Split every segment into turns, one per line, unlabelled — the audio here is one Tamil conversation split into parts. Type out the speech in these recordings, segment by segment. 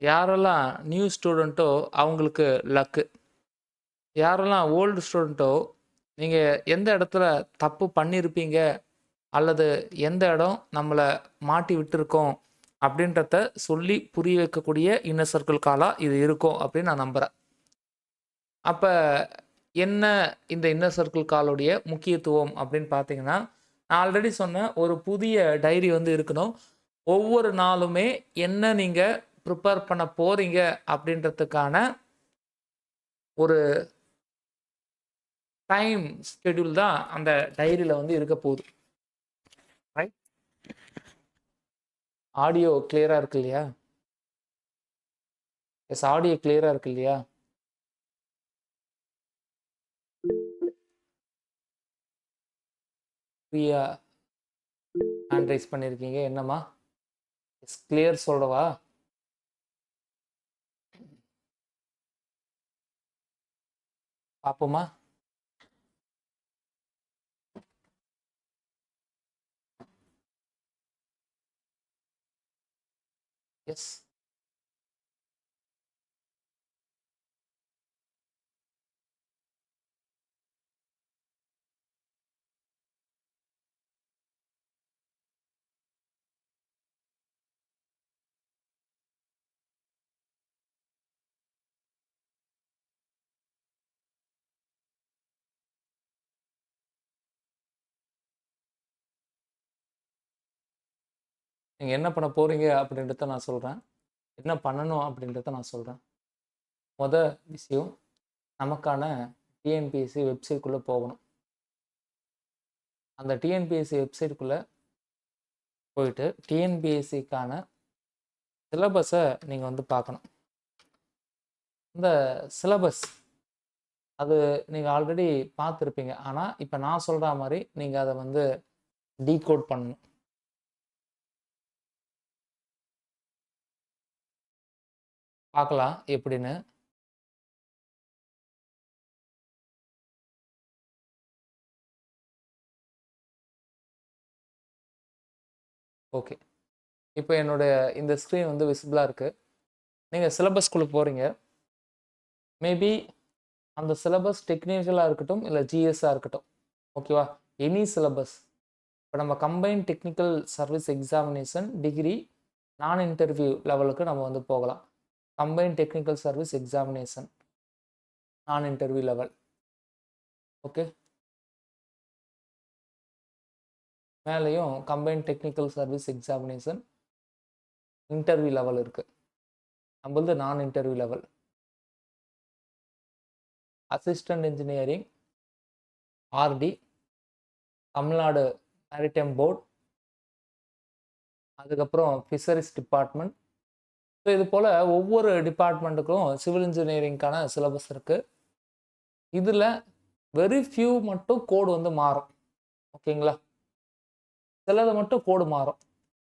யாரெல்லாம் நியூ ஸ்டூடெண்ட்டோ அவங்களுக்கு லக்கு. யாரெல்லாம் ஓல்டு ஸ்டூடெண்ட்டோ, நீங்க எந்த இடத்துல தப்பு பண்ணியிருப்பீங்க, அல்லது எந்த இடம் நம்மள மாட்டி விட்டுருக்கோம் அப்படின்றத சொல்லி புரிய வைக்கக்கூடிய இன்னர் சர்க்கிள் காலா இது இருக்கும் அப்படின்னு நான் நம்புறேன். அப்ப என்ன இந்த இன்னர் சர்க்கிள் காலுடைய முக்கியத்துவம் அப்படின்னு பார்த்தீங்கன்னா, நான் ஆல்ரெடி சொன்னேன் ஒரு புதிய டைரி வந்து இருக்கணும். ஒவ்வொரு நாளுமே என்ன நீங்க ப்ரிப்பேர் பண்ண போறீங்க அப்படின்றதுக்கான ஒரு டைம் ஷெட்யூல் தான் அந்த டைரியில வந்து இருக்க போகுது. ரைட்? ஆடியோ கிளியரா இருக்கு இல்லையா? எஸ், ஆடியோ கிளியரா இருக்கு இல்லையா? பிரியா ஹேண்ட் ரைஸ் பண்ணியிருக்கீங்க. என்னம்மா? எஸ் கிளியர் சொல்லவா? பார்ப்போமா? எஸ். நீங்க என்ன பண்ண போறீங்க அப்படின்றத நான் சொல்றேன். என்ன பண்ணணும் அப்படின்றத நான் சொல்றேன். மொத விஷயம் நமக்கான டிஎன்பிஎஸ்சி வெப்சைட்குள்ள போகணும். அந்த டிஎன்பிஎஸ்சி வெப்சைட்குள்ள போயிட்டு டிஎன்பிஎஸ்சிக்கான சிலபஸை நீங்க வந்து பார்க்கணும். இந்த சிலபஸ் அது நீங்க ஆல்ரெடி பார்த்துருப்பீங்க. ஆனா, இப்ப நான் சொல்ற மாரி நீங்க அத வந்து டீகோட் பண்ணணும். பார்க்கலாம் எப்படின்னு. ஓகே. இப்ப என்னோட இந்த ஸ்க்ரீன் வந்து விசிபிளா இருக்கு. நீங்க சிலபஸ்க்குள்ள போறீங்க. மேபி அந்த சிலபஸ் டெக்னிக்கலா இருக்கட்டும், இல்ல ஜிஎஸ்ஸா இருக்கட்டும். ஓகேவா? Any syllabus. இப்ப நம்ம combined technical service examination degree non interview லெவலுக்கு நம்ம வந்து போகலாம். Combined technical service examination non interview level. Okay. மேலேயும் combined technical service examination interview level இருக்கு. நம்மளது non interview level. Assistant engineering RD, Tamil Nadu maritime board, அதுக்கப்புறம் ஃபிஷரிஸ் டிபார்ட்மெண்ட். ஸோ இது போல் ஒவ்வொரு டிபார்ட்மெண்ட்டுக்கும் சிவில் இன்ஜினியரிங்கான சிலபஸ் இருக்குது. இதில் வெரி ஃபியூ மட்டும் கோடு வந்து மாறும். ஓகேங்களா? சிலது மட்டும் கோடு மாறும்.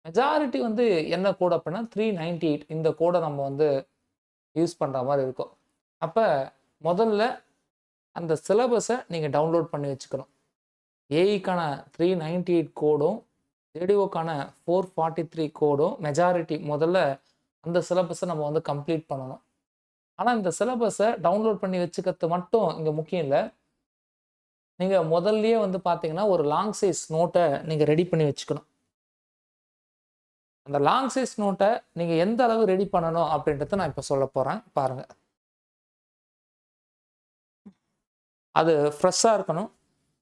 மெஜாரிட்டி வந்து என்ன கோடு அப்படின்னா 398 இந்த கோடை நம்ம வந்து யூஸ் பண்ணுற மாதிரி இருக்கும். அப்போ முதல்ல அந்த சிலபஸை நீங்கள் டவுன்லோட் பண்ணி வச்சுக்கணும். ஏஇக்கான 398 கோடும், ஏடிஓக்கான 443 கோடும் மெஜாரிட்டி முதல்ல அந்த சிலபஸை நம்ம வந்து கம்ப்ளீட் பண்ணணும். ஆனால் இந்த சிலபஸை டவுன்லோட் பண்ணி வச்சுக்கிறது மட்டும் இங்கே முக்கியம் இல்லை. நீங்கள் முதல்லயே வந்து பார்த்தீங்கன்னா ஒரு லாங் சைஸ் நோட்டை நீங்கள் ரெடி பண்ணி வச்சுக்கணும். அந்த லாங் சைஸ் நோட்டை நீங்கள் எந்த அளவு ரெடி பண்ணணும் அப்படின்றத நான் இப்போ சொல்ல போகிறேன். பாருங்கள். அது ஃப்ரெஷ்ஷாக இருக்கணும்.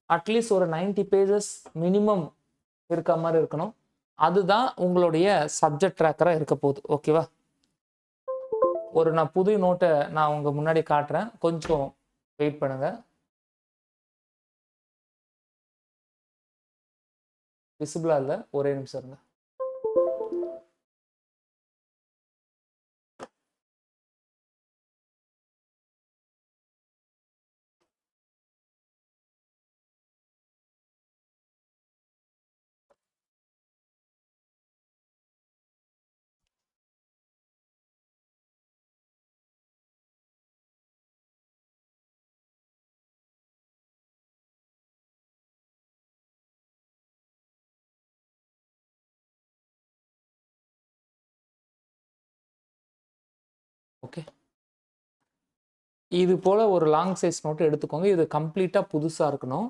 அட்லீஸ்ட் ஒரு 90 பேஜஸ் மினிமம் இருக்க மாதிரி இருக்கணும். அதுதான் உங்களுடைய சப்ஜெக்ட் ட்ராக்கராக இருக்க போகுது. ஓகேவா? ஒரு நான் புது நோட்டை நான் உங்க முன்னாடி காட்டுறேன். கொஞ்சம் வெயிட் பண்ணுங்க. விசிபிளா இல்லை, ஒரே நிமிஷம் இருங்க. ஓகே, இது போல் ஒரு லாங் சைஸ் நோட்டு எடுத்துக்கோங்க. இது கம்ப்ளீட்டாக புதுசாக இருக்கணும்.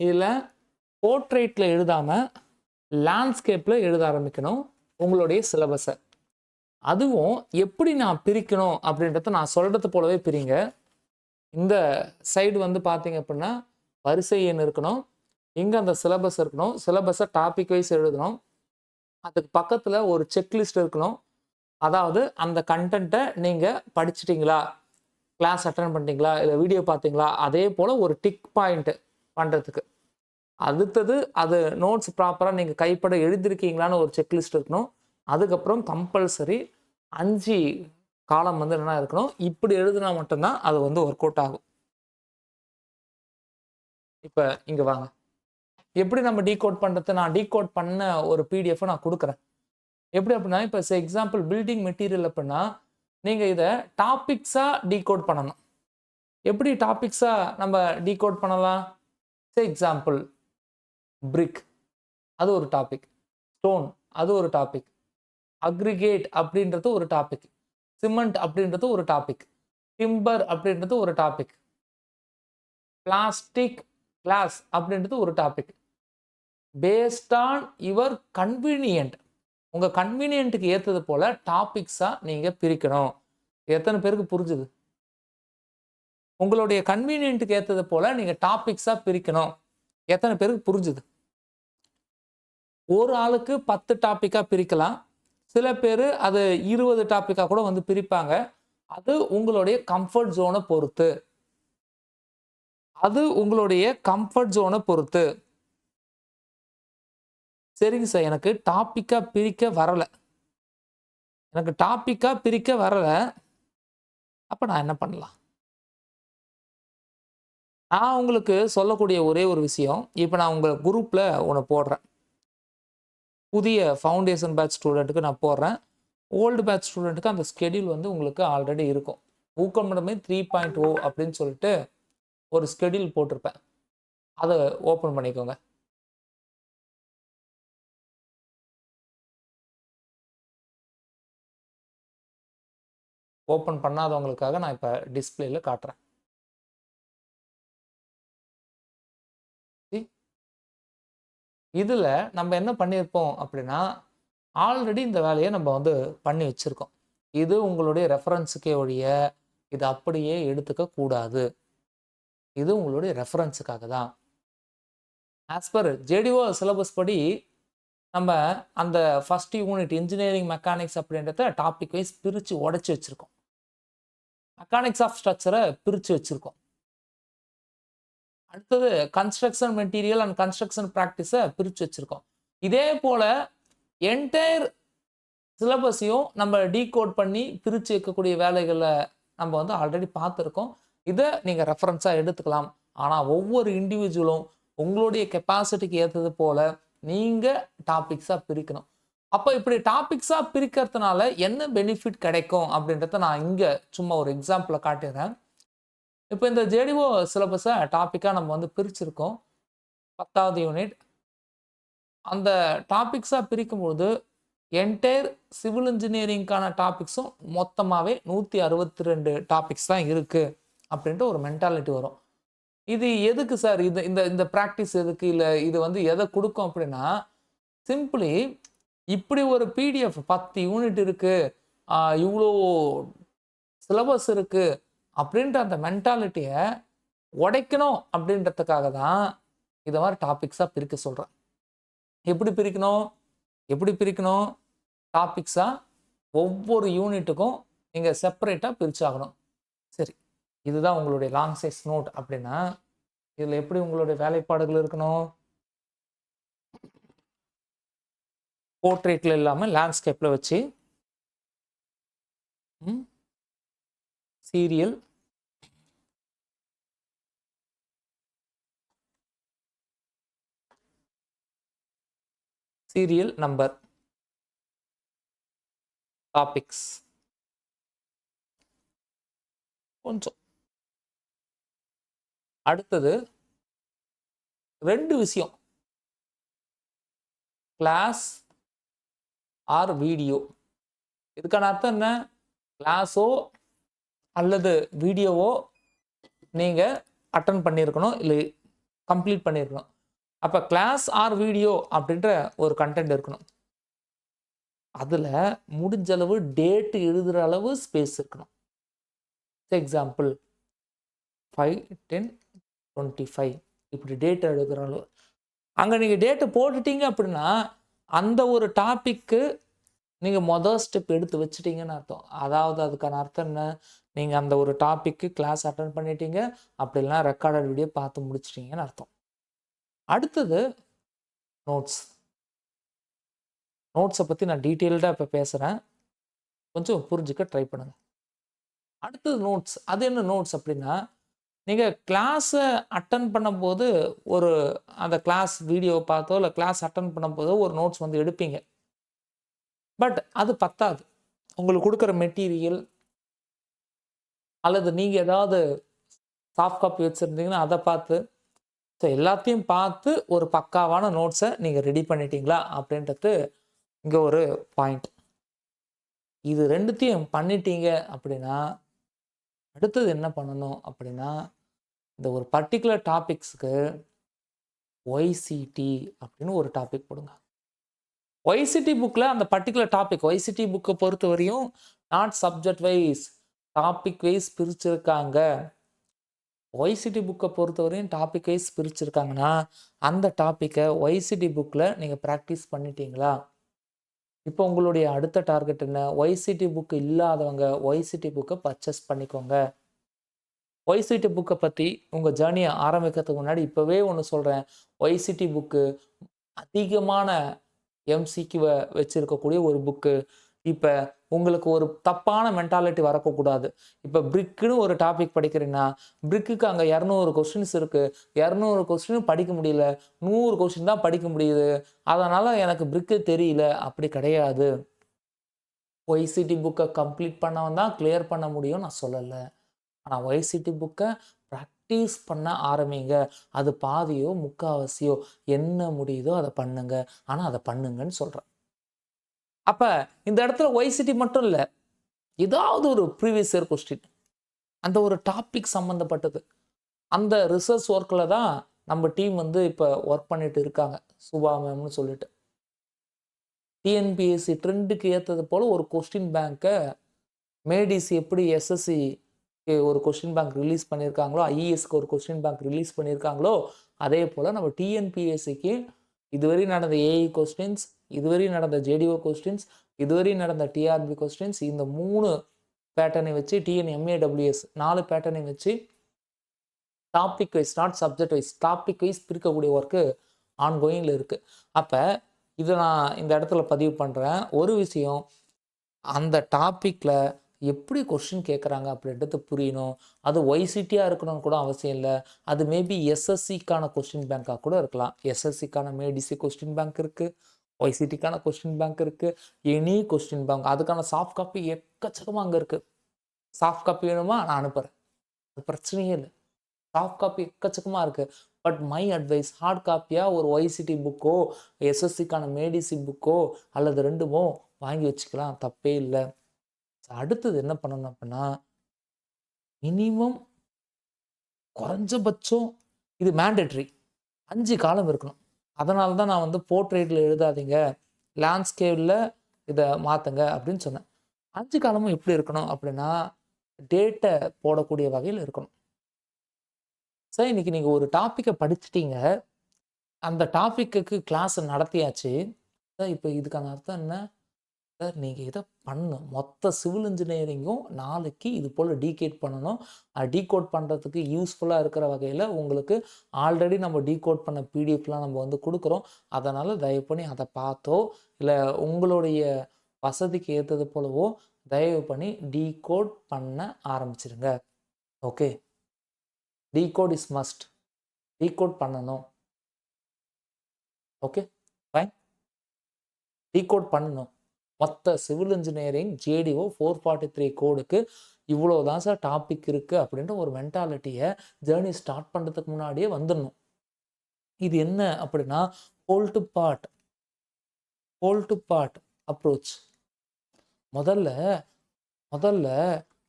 இதில் போர்ட்ரேட்டில் எழுதாமல் லேண்ட்ஸ்கேப்பில் எழுத ஆரம்பிக்கணும் உங்களுடைய சிலபஸை. அதுவும் எப்படி நான் பிரிக்கணும் அப்படின்றத நான் சொல்கிறது போலவே பிரிங்க. இந்த சைடு வந்து பார்த்தீங்க அப்படின்னா வரிசை எண் இருக்கணும். இங்கே அந்த சிலபஸ் இருக்கணும். சிலபஸை டாபிக் வைஸ் எழுதணும். அதுக்கு பக்கத்தில் ஒரு செக்லிஸ்ட் இருக்கணும். அதாவது அந்த கண்டென்ட்டை நீங்கள் படிச்சிட்டிங்களா, கிளாஸ் அட்டன் பண்ணிட்டீங்களா, இல்லை வீடியோ பார்த்தீங்களா, அதே போல் ஒரு டிக் பாயிண்ட் பண்ணுறதுக்கு. அடுத்தது அது நோட்ஸ் ப்ராப்பராக நீங்கள் கைப்பட எழுதிருக்கீங்களான்னு ஒரு செக்லிஸ்ட் இருக்கணும். அதுக்கப்புறம் கம்பல்சரி 5 காலம் வந்து என்ன இருக்கணும், இப்படி எழுதுனா மட்டும்தான் அது வந்து ஒர்க் அவுட் ஆகும். இப்போ இங்கே வாங்க, எப்படி நம்ம டீகோட் பண்ணுறது, நான் டீகோட் பண்ண ஒரு பிடிஎஃப் நான் கொடுக்குறேன். எப்படி அப்படின்னா, இப்போ எக்ஸாம்பிள் பில்டிங் மெட்டீரியல் அப்படின்னா நீங்கள் இதை டாபிக்ஸாக டீகோட் பண்ணணும். எப்படி டாபிக்ஸாக நம்ம டீகோட் பண்ணலாம்? எக்ஸாம்பிள் பிரிக், அது ஒரு டாபிக். ஸ்டோன், அது ஒரு டாபிக். அக்ரிகேட் அப்படின்றது ஒரு டாபிக். சிமெண்ட் அப்படின்றது ஒரு டாபிக். டிம்பர் அப்படின்றது ஒரு டாபிக். பிளாஸ்டிக், கிளாஸ் அப்படின்றது ஒரு topic. Based on your convenient, உங்கள் கன்வீனியன்ட்டுக்கு ஏற்றது போல் டாபிக்ஸாக நீங்கள் பிரிக்கணும். எத்தனை பேருக்கு புரிஞ்சுது? உங்களுடைய கன்வீனியன்ட்டுக்கு ஏற்றது போல் நீங்கள் டாபிக்ஸாக பிரிக்கணும். எத்தனை பேருக்கு புரிஞ்சுது? ஒரு ஆளுக்கு 10 டாப்பிக்காக பிரிக்கலாம். சில பேர் அது 20 டாப்பிக்காக கூட வந்து பிரிப்பாங்க. அது உங்களுடைய கம்ஃபர்ட் ஜோனை பொறுத்து. சரிங்க சார், எனக்கு டாப்பிக்காக பிரிக்க வரல. அப்போ நான் என்ன பண்ணலாம்? நான் உங்களுக்கு சொல்லக்கூடிய ஒரே ஒரு விஷயம், இப்போ நான் உங்கள் குரூப்பில் ஒன்று போடுறேன். புதிய ஃபவுண்டேஷன் பேட்ச் ஸ்டூடெண்ட்டுக்கு நான் போடுறேன். ஓல்டு பேட்ச் ஸ்டூடெண்ட்டுக்கு அந்த ஸ்கெடியூல் வந்து உங்களுக்கு ஆல்ரெடி இருக்கும். ஊக்கமடமை 3.0 அப்படின்னு சொல்லிட்டு ஒரு ஸ்கெடியூல் போட்டிருப்பேன். அதை ஓப்பன் பண்ணிக்கோங்க. ஓப்பன் பண்ணாதவங்களுக்காக நான் இப்போ டிஸ்பிளேல காட்டுறேன். இதில் நம்ம என்ன பண்ணியிருப்போம் அப்படின்னா, ஆல்ரெடி இந்த வேலையை நம்ம வந்து பண்ணி வச்சுருக்கோம். இது உங்களுடைய ரெஃபரன்ஸுக்கே ஒழிய இது அப்படியே எடுத்துக்க கூடாது. இது உங்களுடைய ரெஃபரன்ஸுக்காக தான். ஆஸ் பர் ஜேடிஓ சிலபஸ் படி நம்ம அந்த ஃபர்ஸ்ட் யூனிட் இன்ஜினியரிங் மெக்கானிக்ஸ் அப்படின்றத டாபிக் வைஸ் பிரித்து உடச்சி வச்சுருக்கோம். மெக்கானிக்ஸ் ஆஃப் ஸ்ட்ரக்சரை பிரித்து வச்சுருக்கோம். அடுத்தது கன்ஸ்ட்ரக்ஷன் மெட்டீரியல் அண்ட் கன்ஸ்ட்ரக்ஷன் ப்ராக்டிஸை பிரித்து வச்சுருக்கோம். இதே போல் என்டையர் சிலபஸையும் நம்ம டீகோட் பண்ணி பிரித்து வைக்கக்கூடிய வேலைகளை நம்ம வந்து ஆல்ரெடி பார்த்துருக்கோம். இதை நீங்கள் ரெஃபரன்ஸாக எடுத்துக்கலாம். ஆனால் ஒவ்வொரு இண்டிவிஜுவலும் உங்களுடைய கெப்பாசிட்டிக்கு ஏற்றது போல் நீங்கள் டாபிக்ஸாக பிரிக்கணும். அப்போ இப்படி டாபிக்ஸாக பிரிக்கிறதுனால என்ன பெனிஃபிட் கிடைக்கும் அப்படின்றத நான் இங்கே சும்மா ஒரு எக்ஸாம்பிளை காட்டிடுறேன். இப்போ இந்த ஜேடிஓ சிலபஸை டாப்பிக்காக நம்ம வந்து பிரிச்சிருக்கோம். 10வது யூனிட் அந்த டாபிக்ஸாக பிரிக்கும்போது என்டையர் சிவில் இன்ஜினியரிங்கான டாபிக்ஸும் மொத்தமாகவே 162 டாபிக்ஸ் தான் இருக்குது அப்படின்ட்டு ஒரு மென்டாலிட்டி வரும். இது எதுக்கு சார்? இது இந்த இந்த ப்ராக்டிஸ் எதுக்கு? இல்லை இது வந்து எதை கொடுக்கும் அப்படின்னா, சிம்பிளி இப்படி ஒரு பிடிஎஃப் 10 யூனிட் இருக்குது, இவ்வளோ சிலபஸ் இருக்குது அப்படின்ற அந்த மென்டாலிட்டியை உடைக்கணும் அப்படின்றதுக்காக தான் இதை மாதிரி டாபிக்ஸாக பிரிக்க சொல்கிறேன். எப்படி பிரிக்கணும்? டாபிக்ஸாக ஒவ்வொரு யூனிட்டுக்கும் நீங்கள் செப்பரேட்டாக பிரிச்சாகணும். சரி, இதுதான் உங்களுடைய லாங் சைஸ் நோட் அப்படின்னா இதில் எப்படி உங்களுடைய வேலைப்பாடுகள் இருக்கணும்? போர்ட்ரேட்டில் இல்லாமல் லேண்ட்ஸ்கேப்பில் வச்சு சீரியல், நம்பர், டாபிக்ஸ் கொஞ்சம். அடுத்தது 2 விஷயம், கிளாஸ் ஆர் வீடியோ. இதுக்கான அர்த்தம் என்ன? கிளாஸோ அல்லது வீடியோவோ நீங்கள் அட்டன் பண்ணியிருக்கணும், இல்லை கம்ப்ளீட் பண்ணியிருக்கணும். அப்போ கிளாஸ் ஆர் வீடியோ அப்படின்ற ஒரு கண்டென்ட் இருக்கணும். அதில் முடிஞ்ச அளவு டேட்டு எழுதுகிற அளவு ஸ்பேஸ் இருக்கணும். எக்ஸாம்பிள் 5/10/25 இப்படி டேட் எழுதுகிற அளவு. அங்கே நீங்கள் டேட்டு போட்டுட்டீங்க அப்படின்னா அந்த ஒரு டாப்பிக்கு நீங்கள் மொதல் ஸ்டெப் எடுத்து வச்சுட்டீங்கன்னு அர்த்தம். அதாவது அதுக்கான அர்த்தம் என்ன? நீங்கள் அந்த ஒரு டாப்பிக்கு கிளாஸ் அட்டன் பண்ணிட்டீங்க, அப்படி இல்லைனா ரெக்கார்டட் வீடியோ பார்த்து முடிச்சிட்டீங்கன்னு அர்த்தம். அடுத்தது நோட்ஸ். நோட்ஸை பற்றி நான் டீட்டெயில்டாக இப்போ பேசுகிறேன், கொஞ்சம் புரிஞ்சுக்க ட்ரை பண்ணுங்கள். அடுத்தது நோட்ஸ். அது என்ன நோட்ஸ் அப்படின்னா, நீங்கள் கிளாஸை அட்டன் பண்ணும்போது ஒரு அந்த கிளாஸ் வீடியோவை பார்த்தோ இல்லை கிளாஸ் அட்டன் பண்ணும்போதோ ஒரு நோட்ஸ் வந்து எடுப்பீங்க. பட் அது பத்தாது. உங்களுக்கு கொடுக்குற மெட்டீரியல் அல்லது நீங்கள் ஏதாவது சாஃப்ட் காப்பி வச்சுருந்தீங்கன்னா அதை பார்த்து, ஸோ எல்லாத்தையும் பார்த்து ஒரு பக்காவான நோட்ஸை நீங்கள் ரெடி பண்ணிட்டீங்களா அப்படின்றது இங்கே ஒரு பாயிண்ட். இது ரெண்டுத்தையும் பண்ணிட்டீங்க அப்படின்னா அடுத்தது என்ன பண்ணணும் அப்படின்னா, இந்த ஒரு பர்டிகுலர் டாபிக்ஸுக்கு ஒய்சிடி அப்படின்னு ஒரு டாபிக் போடுங்க. ஒய்சிடி புக்கில் அந்த பர்டிகுலர் டாபிக், ஒய்சிடி புக்கை பொறுத்த வரையும் not subject wise, topic wise பிரிச்சிருக்காங்க. ஒய்சிடி புக்கை பொறுத்த வரையும் டாபிக் வைஸ் பிரிச்சிருக்காங்கன்னா அந்த டாப்பிக்கை ஒய்சிடி புக்கில் நீங்கள் ப்ராக்டிஸ் பண்ணிட்டீங்களா? இப்போ உங்களுடைய அடுத்த டார்கெட் என்ன? ஒய்சிடி புக்கு இல்லாதவங்க ஒய்சிடி புக்கை பர்ச்சேஸ் பண்ணிக்கோங்க. ஒய்சிடி புக்கை பற்றி உங்கள் ஜேர்னியை ஆரம்பிக்கிறதுக்கு முன்னாடி இப்போவே ஒன்று சொல்கிறேன். ஒய்சிடி புக்கு அதிகமான எம்சிக்யூவை வச்சுருக்கக்கூடிய ஒரு புக்கு. இப்போ உங்களுக்கு ஒரு தப்பான மென்டாலிட்டி வரக்கூடாது. இப்போ பிரிக்குன்னு ஒரு டாபிக் படிக்கிறீங்கன்னா பிரிக்குக்கு அங்கே 200 கொஸ்டின்ஸ் இருக்குது. 200 கொஸ்டினும் படிக்க முடியல, 100 கொஸ்டின் தான் படிக்க முடியுது, அதனால் எனக்கு பிரிக்கு தெரியல. அப்படி கிடையாது. ஒய்சிடி புக்கை கம்ப்ளீட் பண்ணவன் தான் கிளியர் பண்ண முடியும் நான் சொல்லலை. ஆனால் ஒய்சிடி புக்கை ப்ராக்டிஸ் பண்ண ஆரம்பிங்க. அது பாதியோ முக்கால்வாசியோ என்ன முடியுதோ அதை பண்ணுங்க. ஆனால் அதை பண்ணுங்கன்னு சொல்கிறேன். அப்போ இந்த இடத்துல ஒய்சிடி மட்டும் இல்லை, ஏதாவது ஒரு ப்ரீவியஸ் இயர் கொஸ்டின் அந்த ஒரு டாபிக் சம்மந்தப்பட்டது, அந்த ரிசர்ச் ஒர்க்கில் தான் நம்ம டீம் வந்து இப்போ ஒர்க் பண்ணிட்டு இருக்காங்க, சுபா மேம்னு சொல்லிட்டு. டிஎன்பிஎஸ்சி ட்ரெண்டுக்கு ஏற்றது போல் ஒரு கொஸ்டின் பேங்க்கை மேடிசி எப்படி எஸ்எஸ்சி ஒரு கொஸ்டின் பேங்க் ரிலீஸ் பண்ணியிருக்காங்களோ, ஐஏஎஸ்க்கு ஒரு கொஸ்டின் பேங்க் ரிலீஸ் பண்ணியிருக்காங்களோ, அதே போல் நம்ம டிஎன்பிஎஸ்சிக்கு இதுவரை நடந்த ஏஐ கொஸ்டின்ஸ், இதுவரை நடந்த ஜேடிஓ கொஸ்டின்ஸ், இதுவரை நடந்த டிஆர்பி கொஸ்டின்ஸ், இந்த 3 பேட்டர்னை வச்சு டிஎன்எம்ஏடபிள்யூஎஸ் 4 பேட்டர்னை வச்சு topic wise, not subject wise, topic wise பிரிக்கக்கூடிய ஒர்க்கு ஆன்கோயிங்கில் இருக்குது. அப்போ இதை நான் இந்த இடத்துல பதிவு பண்ணுறேன். ஒரு விஷயம், அந்த டாப்பிக்கில் எப்படி கொஸ்டின் கேட்குறாங்க அப்படின்றது புரியணும். அது ஒய்சிடியாக இருக்கணும்னு கூட அவசியம் இல்லை. அது மேபி எஸ்எஸ்சிக்கான கொஸ்டின் பேங்காக கூட இருக்கலாம். எஸ்எஸ்சிக்கான மேடிசி கொஸ்டின் பேங்க் இருக்குது, ஒய்சிடிக்கான கொஸ்டின் பேங்க் இருக்குது, எனி கொஸ்டின் பேங்க். அதுக்கான சாஃப்ட் காப்பி எக்கச்சக்கமாக அங்கே இருக்குது. சாஃப்ட் காப்பி வேணுமா? நான் அனுப்புகிறேன், அது பிரச்சனையே இல்லை. சாஃப்ட் காப்பி எக்கச்சக்கமாக இருக்குது. பட் மை அட்வைஸ், ஹார்ட் காப்பியாக ஒரு ஒய்சிடி புக்கோ எஸ்எஸ்சிக்கான மேடிசி புக்கோ அல்லது ரெண்டுமோ வாங்கி வச்சுக்கலாம், தப்பே இல்லை. அடுத்தது என்ன பண்ணணும் அப்படின்னா, மினிமம் குறைஞ்சபட்சம் இது மேண்டேட்ரி 5 காலம் இருக்கணும். அதனால தான் நான் வந்து போர்ட்ரேட்டில் எழுதாதீங்க, லேண்ட்ஸ்கேப்பில் இதை மாற்றுங்க அப்படின்னு சொன்னேன். 5 காலமும் எப்படி இருக்கணும் அப்படின்னா, டேட்டை போடக்கூடிய வகையில் இருக்கணும். சார் இன்றைக்கி நீங்கள் ஒரு டாப்பிக்கை படிச்சுட்டீங்க, அந்த டாப்பிக்கு கிளாஸ் நடத்தியாச்சு சார், இப்போ இதுக்கான அர்த்தம் என்ன சார்? நீங்கள் இதை பண்ணணும், மொத்த சிவில் இன்ஜினியரிங்கும் நாளைக்கு இது போல் டீகோட் பண்ணணும். டீகோட் பண்ணுறதுக்கு யூஸ்ஃபுல்லாக இருக்கிற வகையில் உங்களுக்கு ஆல்ரெடி நம்ம டீகோட் பண்ண பிடிஎஃப்லாம் நம்ம வந்து கொடுக்குறோம். அதனால் தயவு பண்ணி அதை பார்த்தோ இல்லை உங்களுடைய வசதிக்கு ஏற்றது போலவோ தயவு பண்ணி டீகோட் பண்ண ஆரம்பிச்சிருங்க. Okay, decode is must, decode பண்ணணும். ஓகே ஃபைன், டீகோட் பண்ணணும். மொத்த சிவில் இன்ஜினியரிங் ஜேடிஓ 443 கோடுக்கு இவ்வளோ தான் சார் டாபிக் இருக்குது அப்படின்ற ஒரு மென்டாலிட்டியை ஜேர்னி ஸ்டார்ட் பண்ணுறதுக்கு முன்னாடியே வந்துடணும். இது என்ன அப்படின்னா ஹோல் டு பார்ட் அப்ரோச். முதல்ல முதல்ல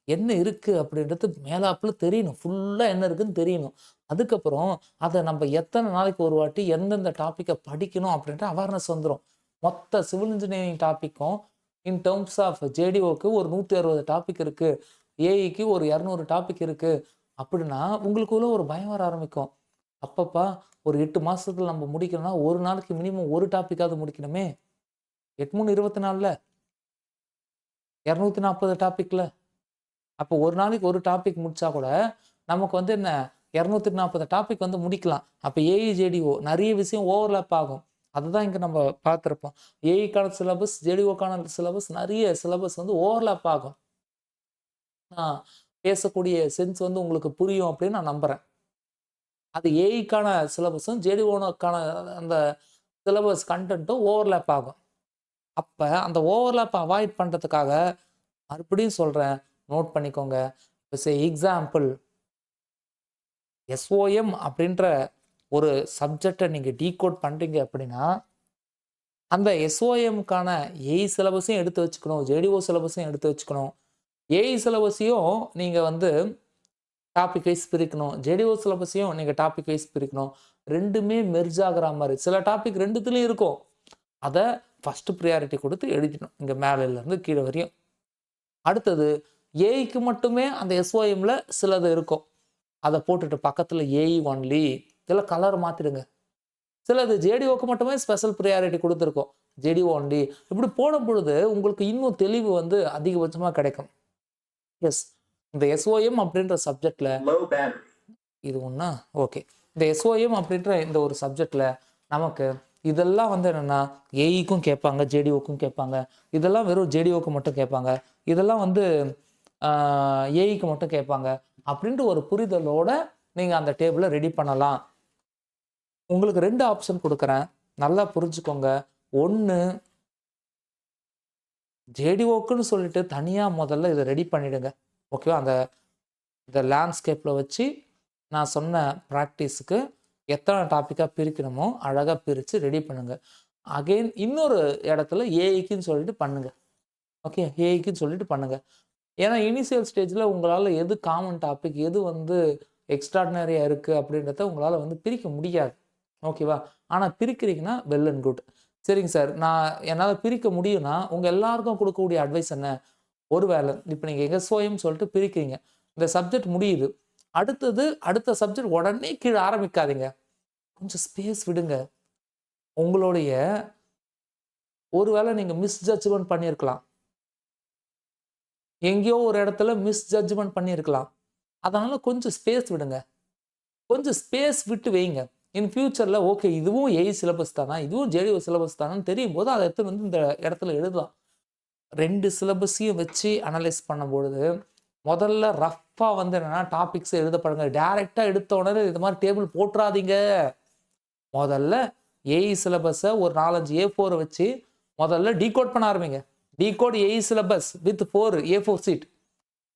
என்ன இருக்கு அப்படின்றது மேலாப்புல தெரியணும். ஃபுல்லா என்ன இருக்குன்னு தெரியணும். அதுக்கப்புறம் அதை நம்ம எத்தனை நாளைக்கு ஒரு வாட்டி எந்தெந்த டாப்பிக்கை படிக்கணும் அப்படின்ற அவேர்னஸ் வந்துடும். மொத்த சிவில் இன்ஜினியரிங் டாப்பிக்கும் இன் டேர்ம்ஸ் ஆஃப் ஜேடிஓக்கு ஒரு 160 டாபிக் இருக்கு, ஏஐக்கு ஒரு 200 டாபிக் இருக்கு அப்படின்னா உங்களுக்குள்ள ஒரு பயம் வர ஆரம்பிக்கும். அப்பப்பா ஒரு 8 மாசத்துல நம்ம முடிக்கணும்னா ஒரு நாளைக்கு மினிமம் ஒரு டாபிக்காவது முடிக்கணுமே. 8 24ல 240 டாபிக்ல. அப்போ ஒரு நாளைக்கு ஒரு டாபிக் முடிச்சா கூட நமக்கு வந்து என்ன 240 டாபிக் வந்து முடிக்கலாம். அப்போ ஏஇ ஜேடிஓ நிறைய விஷயம் ஓவர்லாப் ஆகும். அதுதான் இங்க நம்ம பார்த்துருப்போம். ஏஇக்கான சிலபஸ், ஜேடிஓக்கான சிலபஸ், நிறைய சிலபஸ் வந்து ஓவர்லாப் ஆகும். நான் பேசக்கூடிய சென்ஸ் வந்து உங்களுக்கு புரியும் அப்படின்னு நான் நம்புறேன். அது ஏஇக்கான சிலபஸும் ஜேடிஓக்கான அந்த சிலபஸ் கண்டென்ட்டும் ஓவர்லாப் ஆகும். அப்ப அந்த ஓவர்லாப் அவாய்ட் பண்றதுக்காக மறுபடியும் சொல்றேன், நோட் பண்ணிக்கோங்க. இப்போ எக்ஸாம்பிள் எஸ்ஓஎம் அப்படின்ற ஒரு சப்ஜெக்டை நீங்க டீகோட் பண்றீங்க அப்படின்னா அந்த எஸ்ஓஎம்க்கான ஏஇ சிலபஸையும் எடுத்து வச்சுக்கணும், ஜேடிஓ சிலபஸையும் எடுத்து வச்சுக்கணும். ஏஇ சிலபஸையும் நீங்க வந்து டாபிக் வைஸ் பிரிக்கணும், ஜேடிஓ சிலபஸையும் நீங்க டாபிக் வைஸ் பிரிக்கணும். ரெண்டுமே மெர்ஜ் ஆகிற மாதிரி. சில டாபிக் ரெண்டுத்துலையும் இருக்கும். அதை ஃபர்ஸ்ட் ப்ரியாரிட்டி கொடுத்து எழுதிடணும், இங்கே மேலேருந்து கீழே வரையும். அடுத்தது ஏஐக்கு மட்டுமே அந்த எஸ்ஓஎம்ல சிலது இருக்கும், அதை போட்டுட்டு பக்கத்தில் ஏஇ ஒன்லி இதில் கலர் மாற்றிடுங்க. சிலது ஜேடிஓக்கு மட்டுமே ஸ்பெஷல் ப்ரியாரிட்டி கொடுத்துருக்கோம், ஜேடிஓ ஒன்லி. இப்படி போடும் பொழுது உங்களுக்கு இன்னும் தெளிவு வந்து அதிகபட்சமாக கிடைக்கும். எஸ், இந்த எஸ்ஓஎம் அப்படின்ற சப்ஜெக்ட்ல இது ஒன்றா ஓகே. இந்த எஸ்ஓஎம் அப்படின்ற இந்த ஒரு சப்ஜெக்ட்ல நமக்கு இதெல்லாம் வந்து என்னென்னா ஏஇக்கும் கேட்பாங்க, ஜேடிஓக்கும் கேட்பாங்க. இதெல்லாம் வெறும் ஜேடிஓக்கு மட்டும் கேட்பாங்க, இதெல்லாம் வந்து ஏஇக்கு மட்டும் கேட்பாங்க அப்படின்ற ஒரு புரிதலோட நீங்கள் அந்த டேபிளை ரெடி பண்ணலாம். உங்களுக்கு 2 ஆப்ஷன் கொடுக்குறேன், நல்லா புரிஞ்சுக்கோங்க. ஒன்று, ஜேடிஓக்குன்னு சொல்லிட்டு தனியாக முதல்ல இதை ரெடி பண்ணிடுங்க. ஓகேவா? இந்த லேண்ட்ஸ்கேப்பில் வச்சு நான் சொன்ன ப்ராக்டிஸுக்கு எத்தனை டாப்பிக்காக பிரிக்கணுமோ அழகாக பிரித்து ரெடி பண்ணுங்க. அகெயின் இன்னொரு இடத்துல ஏஐக்குன்னு சொல்லிட்டு பண்ணுங்க. ஓகே, ஏஐக்குன்னு சொல்லிட்டு பண்ணுங்க. ஏன்னா இனிஷியல் ஸ்டேஜில் உங்களால் எது காமன் டாபிக், எது வந்து எக்ஸ்ட்ராடினரியாக இருக்குது அப்படின்றத உங்களால் வந்து பிரிக்க முடியாது. ஓகேவா? ஆனால் பிரிக்கிறீங்கன்னா வெல் அண்ட் குட். சரிங்க சார், நான் என்னால் பிரிக்க முடியும்னா உங்கள் எல்லாருக்கும் கொடுக்கக்கூடிய அட்வைஸ் என்ன? ஒருவேளை இப்போ நீங்கள் எஸ்ஓஎம் சொல்லிட்டு பிரிக்கிறீங்க, இந்த சப்ஜெக்ட் முடியுது, அடுத்த சப்ஜெக்ட் உடனே கீழே ஆரம்பிக்காதீங்க, கொஞ்சம் ஸ்பேஸ் விடுங்க. உங்களுடைய ஒருவேளை நீங்கள் மிஸ்ஜட்ஜ்மெண்ட் பண்ணியிருக்கலாம், எங்கேயோ ஒரு இடத்துல மிஸ்ஜட்ஜ்மெண்ட் பண்ணியிருக்கலாம். அதனால கொஞ்சம் ஸ்பேஸ் விடுங்க, கொஞ்சம் ஸ்பேஸ் விட்டு வைங்க. இன் ஃபியூச்சரில் ஓகே இதுவும் ஏஇ சிலபஸ் தானா, இதுவும் ஜேடிஓ சிலபஸ் தானான்னு தெரியும் போது அதை எடுத்து வந்து இந்த இடத்துல எழுதலாம். 2 சிலபஸையும் வச்சு அனலைஸ் பண்ணும்பொழுது முதல்ல ரஃப்பாக வந்து என்னென்னா டாபிக்ஸ் எழுதப்படுங்க. டைரெக்டாக எடுத்த உடனே இது மாதிரி டேபிள் போட்டுறாதீங்க. முதல்ல ஏஇ சிலபஸை ஒரு 4-5 A4 வச்சு முதல்ல டீகோட் பண்ண ஆரம்பிங்க. Decode AE syllabus with 4 A4 sheet,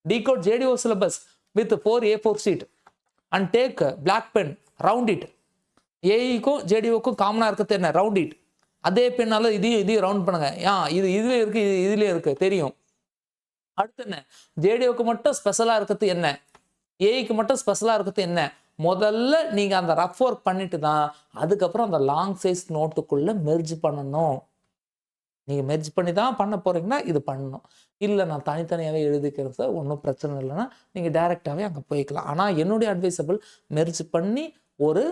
decode JDO syllabus with 4 A4 sheet and take black pen, round it. ஏஇக்கும் ஜேடிஓக்கும் காமனாக இருக்கிறது என்ன? Round it. அதே பெண்ணால இதையும் ரவுண்ட் பண்ணுங்க. இதுலேயே இருக்கு, இதுலேயே இருக்கு தெரியும். அடுத்து என்ன? ஜேடிஓக்கு மட்டும் ஸ்பெஷலாக இருக்கிறது என்ன, ஏஐக்கு மட்டும் ஸ்பெஷலாக இருக்கிறது என்ன? முதல்ல நீங்கள் அந்த ரஃப் ஒர்க் பண்ணிட்டு தான் அதுக்கப்புறம் அந்த லாங் சைஸ் நோட்டுக்குள்ளே மெர்ஜ் பண்ணணும். நீங்கள் மெர்ஜ் பண்ணி தான் பண்ண போகிறீங்கன்னா இது பண்ணணும். இல்லை நான் தனித்தனியாகவே எழுதிக்கிறது சார், ஒன்றும் பிரச்சனை இல்லைன்னா நீங்கள் டைரெக்டாகவே அங்கே போய்க்கலாம். ஆனால் என்னுடைய அட்வைசபிள் மெர்ஜ் பண்ணி ஒரு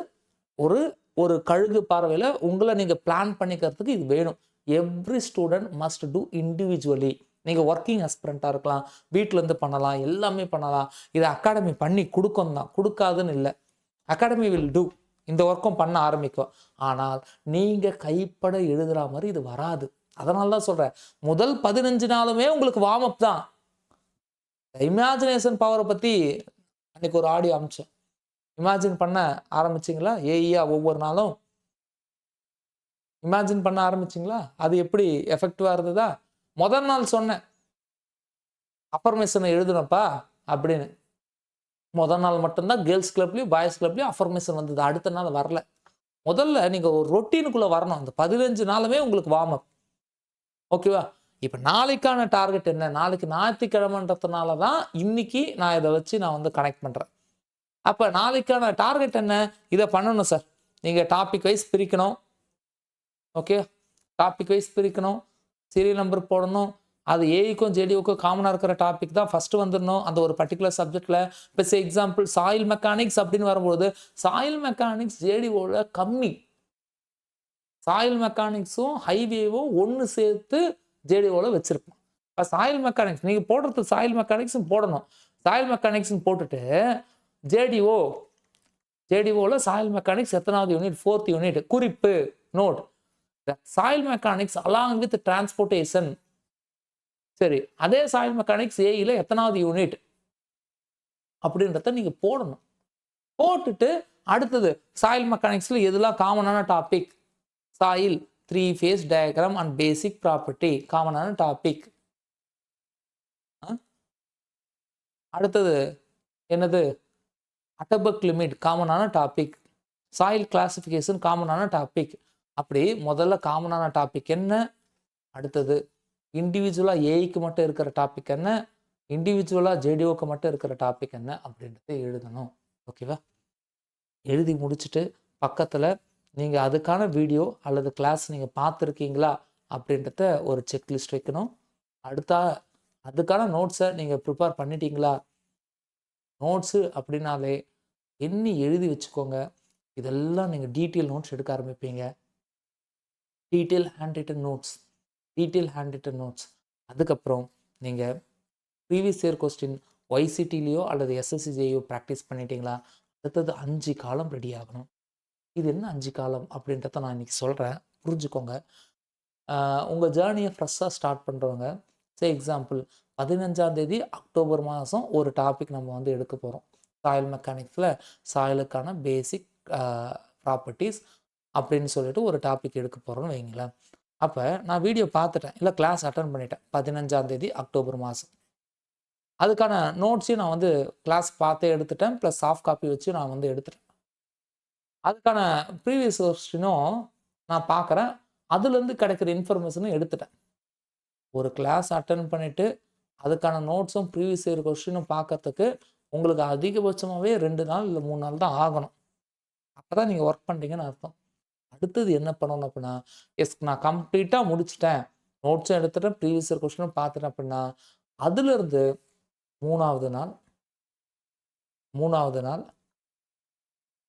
ஒரு ஒரு கழுகு பார்வையில் உங்களை நீங்கள் பிளான் பண்ணிக்கிறதுக்கு இது வேணும். Every student must do individually. நீங்கள் ஒர்க்கிங் அஸ்பிரண்ட்டாக இருக்கலாம், வீட்டிலேருந்து பண்ணலாம், எல்லாமே பண்ணலாம். இதை அகாடமி பண்ணி கொடுக்கும் தான், கொடுக்காதுன்னு இல்லை. அகாடமி வில் டூ, இந்த ஒர்க்கும் பண்ண ஆரம்பிக்கும். ஆனால் நீங்கள் கைப்பட எழுதுகிற மாதிரி இது வராது. அதனால தான் சொல்கிறேன், முதல் 15 நாளுமே உங்களுக்கு வார்ம் அப் தான். இமேஜினேஷன் பவரை பற்றி அன்றைக்கி ஒரு ஆடியோ அமிச்சேன். இமேஜின் பண்ண ஆரம்பிச்சிங்களா? ஏஇயா ஒவ்வொரு நாளும் இமேஜின் பண்ண ஆரம்பிச்சிங்களா? அது எப்படி எஃபெக்டிவாக இருந்ததா? முதல் நாள் சொன்னேன் அஃபர்மேஷனை எழுதுனப்பா அப்படின்னு. முதல் நாள் மட்டும்தான் கேர்ள்ஸ் கிளப்லையும் பாய்ஸ் கிளப்லையும் அஃபர்மேஷன் வந்தது, அடுத்த நாள் வரல. முதல்ல நீங்கள் ஒரு ரொட்டீனுக்குள்ளே வரணும். அந்த 15 நாளுமே உங்களுக்கு வார்ம் அப். ஓகேவா? இப்போ நாளைக்கான டார்கெட் என்ன? நாளைக்கு ஞாயிற்றுக்கிழமைன்றதுனால தான் இன்னைக்கு நான் இதை வச்சு நான் வந்து கனெக்ட் பண்ணுறேன். அப்போ நாளைக்கான டார்கெட் என்ன? இதை பண்ணணும் சார். நீங்கள் டாபிக் வைஸ் பிரிக்கணும். ஓகே, டாபிக் வைஸ் பிரிக்கணும், சீரியல் நம்பர் போடணும். அது ஏஐக்கும் ஜேடிஓக்கும் காமனாக இருக்கிற டாபிக் தான் ஃபஸ்ட்டு வந்துடணும் அந்த ஒரு பர்டிகுலர் சப்ஜெக்டில். இப்போ எக்ஸாம்பிள் சாயில் மெக்கானிக்ஸ் அப்படின்னு வரும்போது சாயில் மெக்கானிக்ஸ் ஜேடிஓவில் கம்மி. சாயில் மெக்கானிக்ஸும் ஹைவேவும் ஒன்று சேர்த்து ஜேடிஓவில் வச்சுருப்போம். இப்போ சாயில் மெக்கானிக்ஸ் நீங்கள் போடுறது சாயில் மெக்கானிக்ஸும் போடணும். சாயில் மெக்கானிக்ஸ்னு போட்டுட்டு ஜேடிஓவில் சாயில் மெக்கானிக்ஸ் எத்தனாவது யூனிட்? 4th unit. குறிப்பு note, soil mechanics along with transportation. சரி, அதே சாயில் மெக்கானிக்ஸ் ஏஇல எத்தனாவது யூனிட் அப்படின்றத நீங்க போடணும். போட்டுட்டு அடுத்தது சாயில் மெக்கானிக்ஸ்ல எதெல்லாம் காமனான topic? Soil, 3 phase diagram and basic property காமனான டாபிக். அடுத்தது என்னது? அட்டபக் லிமிட் காமனான டாபிக். சாயில் கிளாசிஃபிகேஷன் காமனான டாபிக். அப்படி முதல்ல காமனான டாபிக் என்ன, அடுத்தது இண்டிவிஜுவலாக ஏஐக்கு மட்டும் இருக்கிற டாபிக் என்ன, இண்டிவிஜுவலாக ஜேடிஓக்கு மட்டும் இருக்கிற டாபிக் என்ன அப்படின்றத எழுதணும். ஓகேவா? எழுதி முடிச்சுட்டு பக்கத்தில் நீங்கள் அதுக்கான வீடியோ அல்லது கிளாஸ் நீங்கள் பார்த்துருக்கீங்களா அப்படின்றத ஒரு செக்லிஸ்ட் வைக்கணும். அதுக்கான நோட்ஸை நீங்கள் ப்ரிப்பேர் பண்ணிட்டீங்களா? நோட்ஸு அப்படின்னாலே எண்ணி எழுதி வச்சுக்கோங்க. இதெல்லாம் நீங்கள் டீட்டெயில் நோட்ஸ் எடுக்க ஆரம்பிப்பீங்க. Detail handwritten notes. அதுக்கப்புறம் நீங்கள் ப்ரீவியஸ் இயர் கொஸ்டின் ஒய்சிடிலேயோ அல்லது எஸ்எஸ்சிஜேயோ ப்ராக்டிஸ் பண்ணிட்டீங்களா? அடுத்தது 5 காலம் ரெடி ஆகணும். இது என்ன 5 காலம் அப்படின்றத நான் இன்றைக்கி சொல்கிறேன், புரிஞ்சுக்கோங்க. உங்கள் ஜேர்னியை ஃப்ரெஷ்ஷாக ஸ்டார்ட் பண்ணுறவங்க, எக்ஸாம்பிள் 15ஆம் தேதி அக்டோபர் மாதம் ஒரு டாபிக் நம்ம வந்து எடுக்க போகிறோம். சாயில் மெக்கானிக்ஸில் சாயிலுக்கான பேசிக் ப்ராப்பர்ட்டிஸ் அப்படின்னு சொல்லிட்டு ஒரு டாபிக் எடுக்க போகிறோன்னு வைங்களேன். அப்போ நான் வீடியோ பார்த்துட்டேன், இல்லை கிளாஸ் அட்டன் பண்ணிட்டேன் 15ஆம் தேதி அக்டோபர் மாதம். அதுக்கான நோட்ஸையும் நான் வந்து கிளாஸ் பார்த்தே எடுத்துட்டேன், ப்ளஸ் சாஃப்ட் காப்பி வச்சு நான் வந்து எடுத்துட்டேன். அதுக்கான ப்ரீவியஸ் கொஸ்டினும் நான் பார்க்குறேன், அதுலேருந்து கிடைக்கிற இன்ஃபர்மேஷனும் எடுத்துட்டேன். ஒரு கிளாஸ் அட்டன் பண்ணிவிட்டு அதுக்கான நோட்ஸும் ப்ரீவியஸ் இயர் கொஸ்டினும் பார்க்கறதுக்கு உங்களுக்கு அதிகபட்சமாகவே 2 நாள் இல்லை 3 நாள் தான் ஆகணும். அப்போ தான் நீங்கள் ஒர்க் பண்ணுறீங்கன்னு அர்த்தம். அடுத்தது என்ன பண்ணணும் அப்படின்னா, நான் கம்ப்ளீட்டாக முடிச்சிட்டேன், நோட்ஸும் எடுத்துட்டேன், ப்ரீவியஸ் இயர் கொஸ்டினும் பார்த்துட்டேன் அப்படின்னா, அதுலேருந்து 3வது நாள்,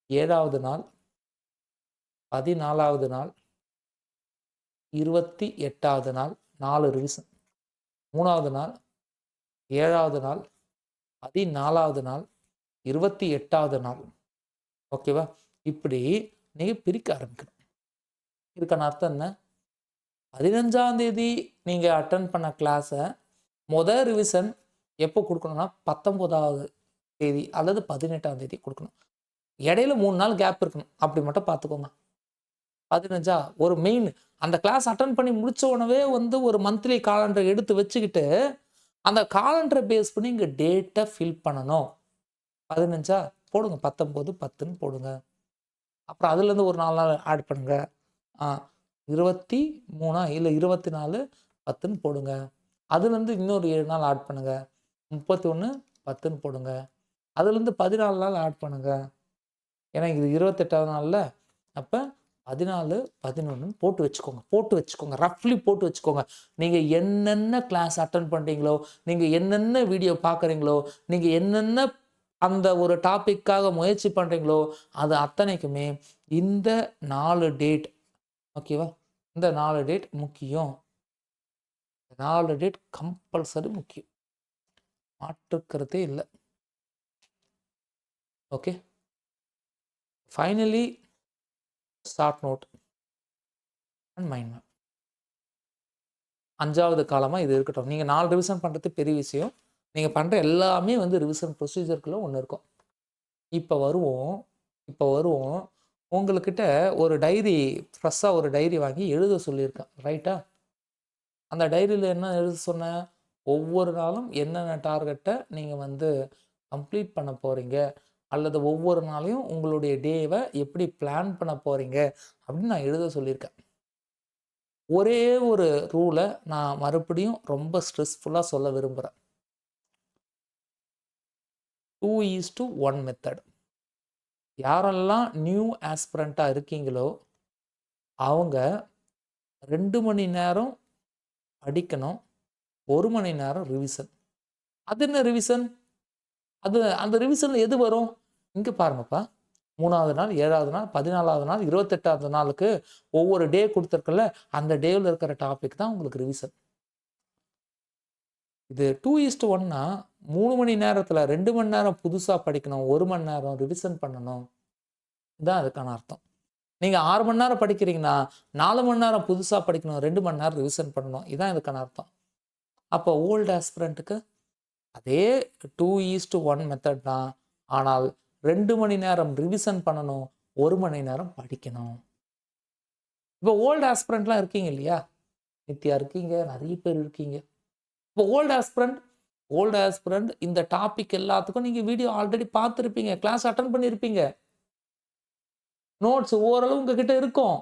7வது நாள், 14வது நாள், 28வது நாள் 4 ரிவிஷன். 3வது நாள், 7வது நாள், 14வது நாள், 28வது நாள். ஓகேவா? இப்படி நீங்கள் பிரிக்க ஆரம்பிக்கணும். இதுக்கான அர்த்தம் என்ன? 15ஆம் தேதி நீங்கள் அட்டன் பண்ண கிளாஸை முதல் ரிவிஷன் எப்போ கொடுக்கணும்னா 19வது தேதி அல்லது 18ஆம் தேதி கொடுக்கணும். இடையில 3 நாள் கேப் இருக்கணும். அப்படி மட்டும் பார்த்துக்கோங்க. 15 ஒரு மெயின் அந்த கிளாஸ் அட்டன் பண்ணி முடிச்ச உடனே வந்து ஒரு மந்த்லி காலண்டர் எடுத்து வச்சுக்கிட்டு அந்த காலண்டரை பேஸ் பண்ணி இங்கே டேட்டை ஃபில் பண்ணணும். 15 போடுங்க, 19 10ன்னு போடுங்க. அப்புறம் அதுலேருந்து ஒரு 4 நாள் ஆட் பண்ணுங்க. 23 இல்லை 24 10ன்னு போடுங்க. அதுலேருந்து இன்னொரு 7 நாள் ஆட் பண்ணுங்க. 31 10ன்னு போடுங்க. அதுலேருந்து 14 நாள் ஆட் பண்ணுங்க. ஏன்னா இது 28வது நாளில். அப்போ 14 11 போட்டு வச்சுக்கோங்க. ரஃப்லி போட்டு வச்சுக்கோங்க. நீங்கள் என்னென்ன கிளாஸ் அட்டன் பண்ணுறீங்களோ, நீங்கள் என்னென்ன வீடியோ பார்க்குறீங்களோ, நீங்கள் என்னென்ன அந்த ஒரு டாப்பிக்காக முயற்சி பண்ணுறீங்களோ, அது அத்தனைக்குமே இந்த 4 டேட், ஓகேவா? இந்த 4 டேட் முக்கியம். 4 டேட் கம்பல்சரி முக்கியம், மாற்றுக்கிறதே இல்லை. Okay, finally short note and mind map 5வது காலமாக இது இருக்கட்டும். நீங்கள் 4 ரிவிஷன் பண்ணுறது பெரிய விஷயம். நீங்கள் பண்ணுற எல்லாமே வந்து ரிவிஷன் ப்ரொசீஜருக்குள்ளே ஒன்று இருக்கும். இப்போ வருவோம் உங்கள்கிட்ட ஒரு டைரி, ஃப்ரெஷ்ஷாக ஒரு டைரி வாங்கி எழுத சொல்லியிருக்கேன், ரைட்டா? அந்த டைரியில் என்ன எழுத சொன்னேன்? ஒவ்வொரு நாளும் என்னென்ன டார்கெட்டை நீங்கள் வந்து கம்ப்ளீட் பண்ண போகிறீங்க, அல்லது ஒவ்வொரு நாளையும் உங்களுடைய டேவை எப்படி பிளான் பண்ண போகிறீங்க அப்படின்னு நான் எழுத சொல்லியிருக்கேன். ஒரே ஒரு ரூலை நான் மறுபடியும் ரொம்ப ஸ்ட்ரெஸ்ஃபுல்லாக சொல்ல விரும்புகிறேன். 2:1 மெத்தட். யாரெல்லாம் நியூ ஆஸ்பிரண்ட்டாக இருக்கீங்களோ அவங்க 2 மணி நேரம் படிக்கணும், 1 மணி நேரம் ரிவிஷன். அது என்ன ரிவிஷன்? அந்த ரிவிஷனில் எது வரும்? இங்கே பாருங்கப்பா, 3வது நாள், 7வது நாள், 14வது நாள், 28வது நாளுக்கு ஒவ்வொரு டே கொடுத்துருக்கல, அந்த டேவில் இருக்கிற டாபிக் தான் உங்களுக்கு ரிவிஷன். இது 2:1னா 3 மணி நேரத்தில் 2 மணி நேரம் புதுசாக படிக்கணும், 1 மணி நேரம் ரிவிஷன் பண்ணணும். இதுதான் அதுக்கான அர்த்தம். நீங்கள் 6 மணி நேரம் படிக்கிறீங்கன்னா 4 மணி நேரம் புதுசாக படிக்கணும், 2 மணி நேரம் ரிவிஷன் பண்ணணும். இதுதான் இதுக்கான அர்த்தம். அப்போ ஓல்டு ஆஸ்பிரண்ட்டுக்கு அதே 2:1 மெத்தட் தான். ஆனால் 2 மணி நேரம் ரிவிஷன் பண்ணணும், 1 மணி நேரம் படிக்கணும். இப்போ ஓல்டு ஆஸ்பிரண்ட்லாம் இருக்கீங்க இல்லையா? நித்யா இருக்கீங்க, நிறைய பேர் இருக்கீங்க. இப்போ ஓல்டு ஆஸ்பிரண்ட் இந்த டாபிக் எல்லாத்துக்கும் நீங்கள் வீடியோ ஆல்ரெடி பார்த்துருப்பீங்க, கிளாஸ் அட்டன் பண்ணியிருப்பீங்க, நோட்ஸ் ஓரளவு உங்ககிட்ட இருக்கும்.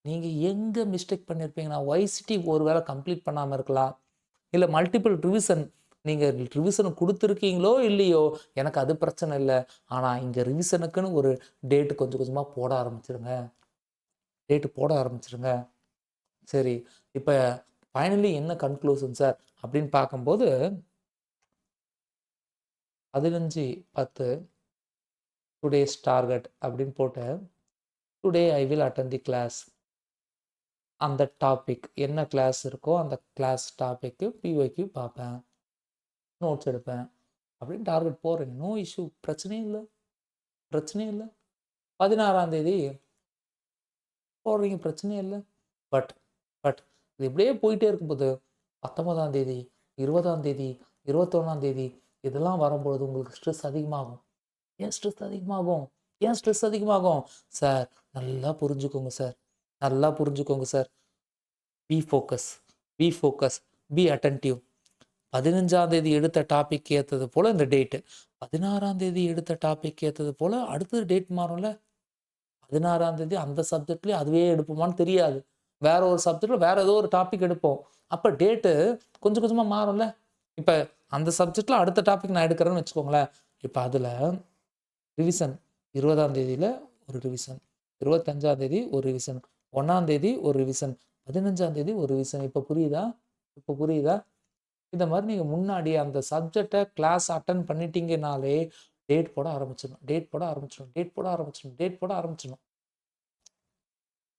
நீங்கள் எங்கே மிஸ்டேக் பண்ணியிருப்பீங்கன்னா, YCT ஒரு வேளை கம்ப்ளீட் பண்ணாமல் இருக்கலாம், இல்லை மல்டிபிள் ரிவிஷன். நீங்கள் ரிவிஷன் கொடுத்துருக்கீங்களோ இல்லையோ எனக்கு அது பிரச்சனை இல்லை. ஆனால் இங்கே ரிவிஷனுக்குன்னு ஒரு டேட்டு கொஞ்சம் கொஞ்சமாக போட ஆரம்பிச்சிருங்க. சரி, இப்போ ஃபைனலி என்ன கன்க்ளூஷன் சார் அப்படின்னு பார்க்கும்போது 15/10 டுடேஸ் டார்கெட் அப்படின்னு போட்டு today I will attend the class. அந்த டாபிக் என்ன கிளாஸ் இருக்கோ அந்த கிளாஸ் டாபிக்கு PYQ பார்ப்பேன், நோட்ஸ் எடுப்பேன் அப்படின்னு டார்கெட் போடுறீங்க. நோ இஷ்யூ, பிரச்சனையும் இல்லை. 16ஆம் தேதி போடுறீங்க, பிரச்சனையே இல்லை. பட் இது இப்படியே போயிட்டே இருக்கும்போது 19ஆம் தேதி, 20ஆம் தேதி, 21ஆம் தேதி இதெல்லாம் வரும்பொழுது உங்களுக்கு ஸ்ட்ரெஸ் அதிகமாகும். ஏன் ஸ்ட்ரெஸ் அதிகமாகும்? சார் நல்லா புரிஞ்சுக்கோங்க sir. Be focus, be attentive. 15ஆம் தேதி எடுத்த டாபிக் ஏற்றது போல் இந்த டேட்டு, 16ஆம் தேதி எடுத்த டாபிக் ஏற்றது போல் அடுத்தது டேட் மாறும்ல. 16ஆம் தேதி அந்த சப்ஜெக்ட்லேயே அதுவே எடுப்போமான்னு தெரியாது, வேற ஒரு சப்ஜெக்டில் வேற ஏதோ ஒரு டாபிக் எடுப்போம். அப்போ டேட்டு கொஞ்சம் கொஞ்சமாக மாறும்ல. இப்போ அந்த சப்ஜெக்டில் அடுத்த டாபிக் நான் எடுக்கிறேன்னு வச்சுக்கோங்களேன். இப்போ அதில் ரிவிஷன் 20ஆம் தேதியில் ஒரு ரிவிஷன், 25ஆம் தேதி ஒரு ரிவிஷன், 1ஆம் தேதி ஒரு ரிவிஷன், 15ஆம் தேதி ஒரு ரிவிஷன். இப்போ புரியுதா? இந்த மாதிரி நீங்கள் முன்னாடி அந்த சப்ஜெக்டை கிளாஸ் அட்டன் பண்ணிட்டீங்கனாலே டேட் போட ஆரம்பிச்சிடணும்.